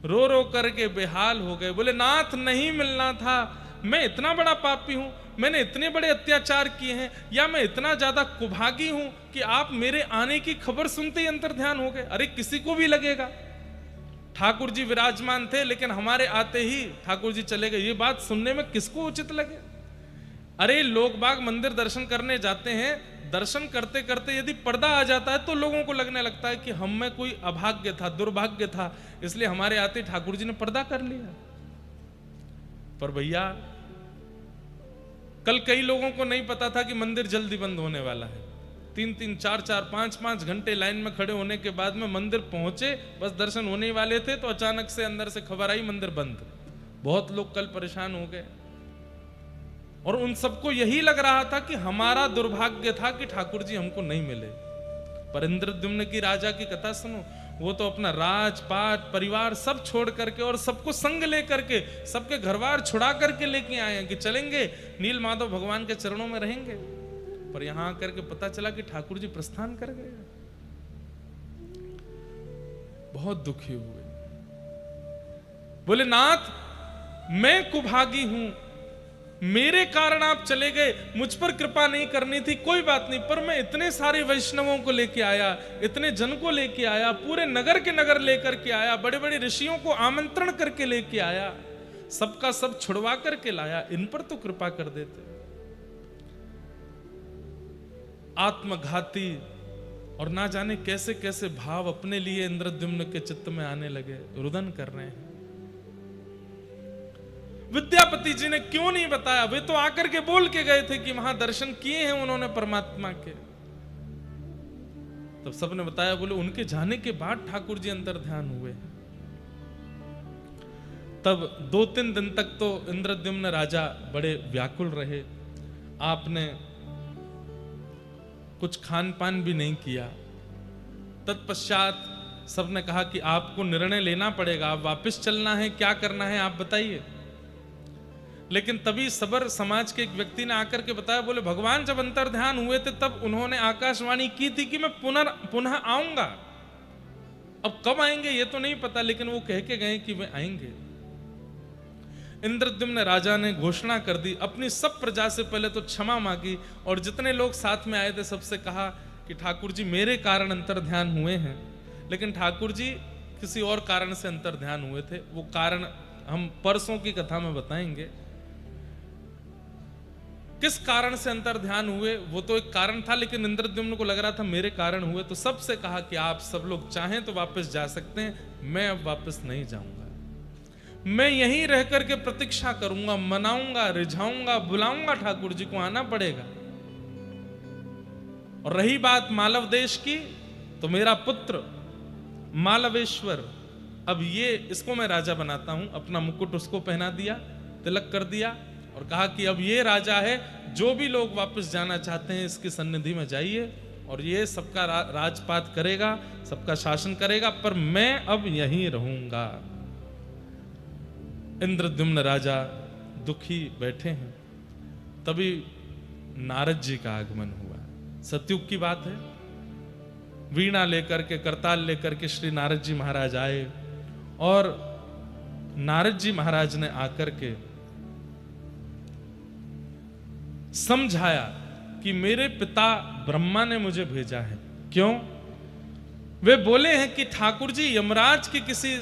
रो रो करके बेहाल हो गए। बोले नाथ नहीं मिलना था, मैं इतना बड़ा पापी हूं, मैंने इतने बड़े अत्याचार किए हैं, या मैं इतना ज्यादा कुभागी हूं कि आप मेरे आने की खबर सुनते ही अंतर ध्यान हो गए। अरे किसी को भी लगेगा, ठाकुर जी विराजमान थे लेकिन हमारे आते ही ठाकुर जी चले गए, ये बात सुनने में किसको उचित लगे? अरे लोग बाग मंदिर दर्शन करने जाते हैं, दर्शन करते करते यदि पर्दा आ जाता है तो लोगों को लगने लगता है कि हम में कोई अभाग्य था, दुर्भाग्य था, इसलिए हमारे आते ठाकुर जी ने पर्दा कर लिया। पर भैया कल कई लोगों को नहीं पता था कि मंदिर जल्दी बंद होने वाला है। 3-3, 4-4, 5-5 घंटे लाइन में खड़े होने के बाद में मंदिर पहुंचे, बस दर्शन होने ही वाले थे तो अचानक से अंदर से खबर आई मंदिर बंद। बहुत लोग कल परेशान हो गए और उन सबको यही लग रहा था कि हमारा दुर्भाग्य था कि ठाकुर जी हमको नहीं मिले। पर इंद्रद्युम्न की राजा की कथा सुनो, वो तो अपना राजपाट परिवार सब छोड़ करके और सबको संग लेकर के, सबके घरवार छुड़ा करके लेके आए हैं कि चलेंगे नील माधव भगवान के चरणों में रहेंगे। पर यहां आकर के पता चला कि ठाकुर जी प्रस्थान कर गए। बहुत दुखी हुए, बोले नाथ मैं कुभागी हूं, मेरे कारण आप चले गए, मुझ पर कृपा नहीं करनी थी, कोई बात नहीं, पर मैं इतने सारे वैष्णवों को लेके आया, इतने जन को लेके आया, पूरे नगर के नगर लेकर के आया, बड़े बड़े ऋषियों को आमंत्रण करके लेके आया, सबका सब छुड़वा करके लाया, इन पर तो कृपा कर देते। आत्मघाती और ना जाने कैसे कैसे भाव अपने लिए इंद्रद्युम्न के चित्त में आने लगे, रुदन कर रहे हैं। विद्यापति जी ने क्यों नहीं बताया? वे तो आकर के बोल के गए थे कि वहां दर्शन किए हैं उन्होंने परमात्मा के। तब सबने बताया, बोले उनके जाने के बाद ठाकुर जी अंतर ध्यान हुए। तब 2-3 दिन तक तो इंद्रद्युम्न राजा बड़े व्याकुल रहे। आपने कुछ खान पान भी नहीं किया। तत्पश्चात सबने कहा कि आपको निर्णय लेना पड़ेगा, आप वापस चलना है, क्या करना है आप बताइए। लेकिन तभी सबर समाज के एक व्यक्ति ने आकर के बताया, बोले भगवान जब अंतर ध्यान हुए थे तब उन्होंने आकाशवाणी की थी कि मैं पुनः आऊंगा। अब कब आएंगे ये तो नहीं पता, लेकिन वो कह के गए कि वे आएंगे। इंद्रद्युम्न राजा ने घोषणा कर दी, अपनी सब प्रजा से पहले तो क्षमा मांगी और जितने लोग साथ में आए थे सबसे कहा कि ठाकुर जी मेरे कारण अंतर ध्यान हुए हैं, लेकिन ठाकुर जी किसी और कारण से अंतर ध्यान हुए थे। वो कारण हम परसों की कथा में बताएंगे, किस कारण से अंतर ध्यान हुए। वो तो एक कारण था, लेकिन इंद्रद्युम्न को लग रहा था मेरे कारण हुए, तो सबसे कहा कि आप सब लोग चाहें तो वापस जा सकते हैं, मैं अब वापस नहीं जाऊंगा, मैं यहीं रह करके प्रतीक्षा करूंगा, मनाऊंगा, रिझाऊंगा, बुलाऊंगा, ठाकुर जी को आना पड़ेगा। और रही बात मालव देश की, तो मेरा पुत्र मालवेश्वर, अब ये इसको मैं राजा बनाता हूं। अपना मुकुट उसको पहना दिया, तिलक कर दिया और कहा कि अब ये राजा है, जो भी लोग वापस जाना चाहते हैं इसकी सन्निधि में जाइए और ये सबका राजपाट करेगा, सबका शासन करेगा, पर मैं अब यहीं रहूंगा। इंद्रद्युम्न राजा दुखी बैठे हैं, तभी नारद जी का आगमन हुआ। सतयुग की बात है। वीणा लेकर के, करताल लेकर के श्री नारद जी महाराज आए और नारद जी महाराज ने आकर के समझाया कि मेरे पिता ब्रह्मा ने मुझे भेजा है। क्यों? वे बोले हैं कि ठाकुर जी यमराज के किसी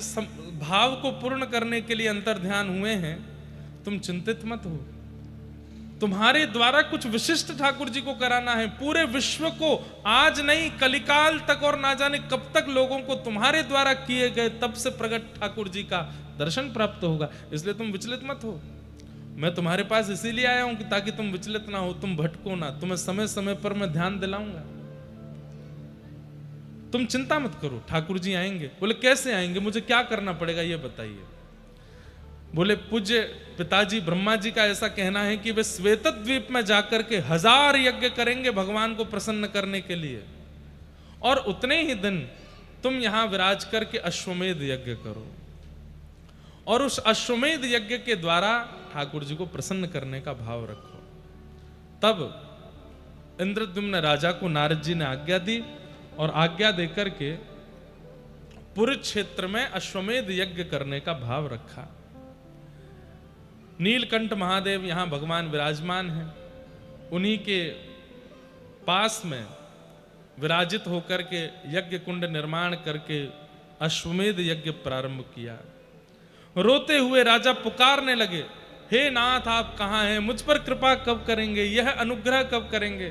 भाव को पूर्ण करने के लिए अंतर्ध्यान हुए हैं, तुम चिंतित मत हो, तुम्हारे द्वारा कुछ विशिष्ट ठाकुर जी को कराना है। पूरे विश्व को आज नहीं, कलिकाल तक और ना जाने कब तक लोगों को तुम्हारे द्वारा किए गए तब से प्रकट ठाकुर जी का दर्शन प्राप्त होगा, इसलिए तुम विचलित मत हो। मैं तुम्हारे पास इसीलिए आया हूं कि ताकि तुम विचलित ना हो, तुम भटको ना, तुम्हें समय समय पर मैं ध्यान दिलाऊंगा, तुम चिंता मत करो, ठाकुर जी आएंगे। बोले कैसे आएंगे, मुझे क्या करना पड़ेगा ये बताइए। बोले पूज्य पिताजी ब्रह्मा जी का ऐसा कहना है कि वे श्वेत द्वीप में जाकर के 1000 यज्ञ करेंगे भगवान को प्रसन्न करने के लिए, और उतने ही दिन तुम यहां विराज करके अश्वमेध यज्ञ करो और उस अश्वमेध यज्ञ के द्वारा ठाकुर जी को प्रसन्न करने का भाव रखो। तब इंद्रद्युम्न राजा को नारद जी ने आज्ञा दी और आज्ञा देकर के पुरी क्षेत्र में अश्वमेध यज्ञ करने का भाव रखा। नीलकंठ महादेव यहां भगवान विराजमान हैं, उन्हीं के पास में विराजित होकर के यज्ञ कुंड निर्माण करके अश्वमेध यज्ञ प्रारंभ किया। रोते हुए राजा पुकारने लगे, हे नाथ आप कहां हैं, मुझ पर कृपा कब करेंगे, यह अनुग्रह कब करेंगे।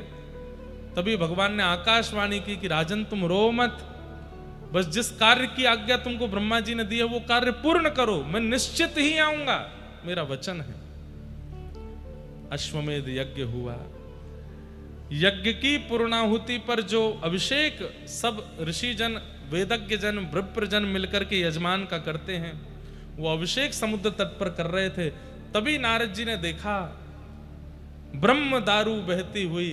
तभी भगवान ने आकाशवाणी की कि राजन तुम रो मत, बस जिस कार्य की आज्ञा तुमको ब्रह्मा जी ने दी है वो कार्य पूर्ण करो, मैं निश्चित ही आऊंगा, मेरा वचन है। अश्वमेध यज्ञ हुआ। यज्ञ की पूर्णाहुति पर जो अभिषेक सब ऋषि जन, वेदज्ञ जन, विप्र जन मिलकर के यजमान का करते हैं, वो अभिषेक समुद्र तट पर कर रहे थे। तभी नारद जी ने देखा ब्रह्म दारू बहती हुई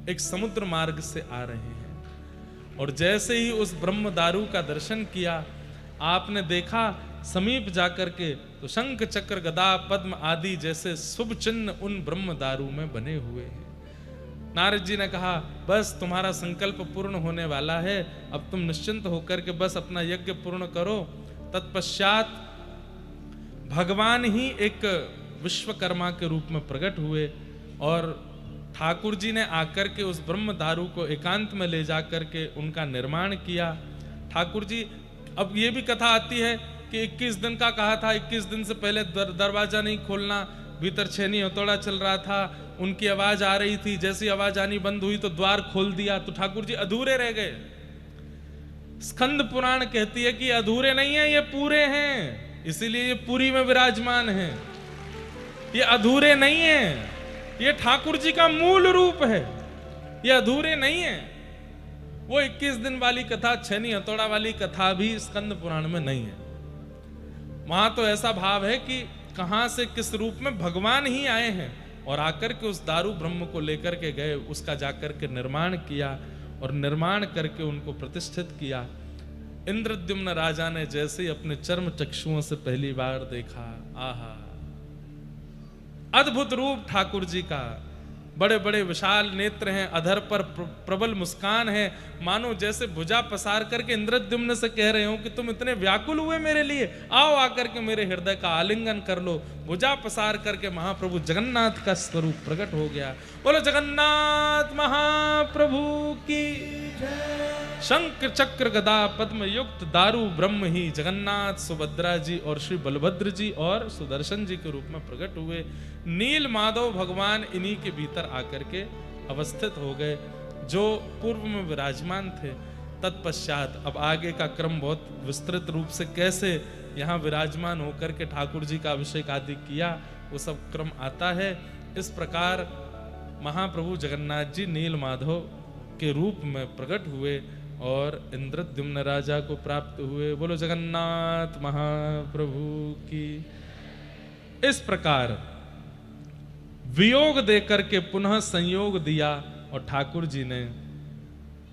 एक समुद्र मार्ग से आ रहे हैं, और जैसे ही उस ब्रह्म दारू का दर्शन किया, आपने देखा समीप जाकर के तो शंख चक्र गदा पद्म आदि जैसे शुभ चिन्ह उन ब्रह्म दारू में बने हुए हैं। नारद जी ने कहा बस तुम्हारा संकल्प पूर्ण होने वाला है, अब तुम निश्चिंत होकर के बस अपना यज्ञ पूर्ण करो। तत्पश्चात भगवान ही एक विश्वकर्मा के रूप में प्रकट हुए और ठाकुर जी ने आकर के उस ब्रह्म दारू को एकांत में ले जाकर के उनका निर्माण किया। ठाकुर जी, अब ये भी कथा आती है कि 21 दिन का कहा था, 21 दिन से पहले दरवाजा नहीं खोलना, भीतर छेनी हथौड़ा चल रहा था, उनकी आवाज आ रही थी, जैसी आवाज आनी बंद हुई तो द्वार खोल दिया, तो ठाकुर जी अधूरे रह गए। स्कंद पुराण कहती है कि अधूरे नहीं है, ये पूरे हैं, इसीलिए ये पुरी में विराजमान है। ये अधूरे नहीं है, ये ठाकुर जी का मूल रूप है, ये अधूरे नहीं है। वो 21 दिन वाली कथा, छेनी हथौड़ा वाली कथा भी स्कंद पुराण में नहीं है। वहां तो ऐसा भाव है कि कहां से किस रूप में भगवान ही आए हैं और आकर के उस दारू ब्रह्म को लेकर के गए, उसका जाकर के निर्माण किया और निर्माण करके उनको प्रतिष्ठित किया। इंद्रद्युम्न राजा ने जैसे ही अपने चर्म चक्षुओं से पहली बार देखा, आहा अद्भुत रूप ठाकुर जी का, बड़े बड़े विशाल नेत्र हैं, अधर पर प्रबल मुस्कान है, मानो जैसे भुजा पसार करके इंद्रद्युम्न से कह रहे हो कि तुम इतने व्याकुल हुए मेरे लिए, आओ आकर के मेरे हृदय का आलिंगन कर लो। भुजा पसार करके महाप्रभु जगन्नाथ का स्वरूप प्रकट हो गया। बोलो जगन्नाथ महाप्रभु की जय। शंख चक्र गदा पद्म युक्त दारू ब्रह्म ही जगन्नाथ, सुभद्रा जी और श्री बलभद्र जी और सुदर्शन जी के रूप में प्रकट हुए। नील माधव भगवान इन्हीं के भीतर आकर के अवस्थित हो गए जो पूर्व में विराजमान थे। तत्पश्चात अब आगे का क्रम बहुत विस्तृत रूप से कैसे यहाँ विराजमान होकर के ठाकुर जी का अभिषेक आदि किया, वो सब क्रम आता है। इस प्रकार महाप्रभु जगन्नाथ जी नील माधव के रूप में प्रकट हुए और इंद्रद्युम्न राजा को प्राप्त हुए। बोलो जगन्नाथ महाप्रभु की। इस प्रकार वियोग देकर के पुनः संयोग दिया और ठाकुर जी ने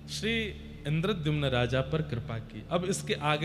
श्री इंद्रद्युम्न राजा पर कृपा की। अब इसके आगे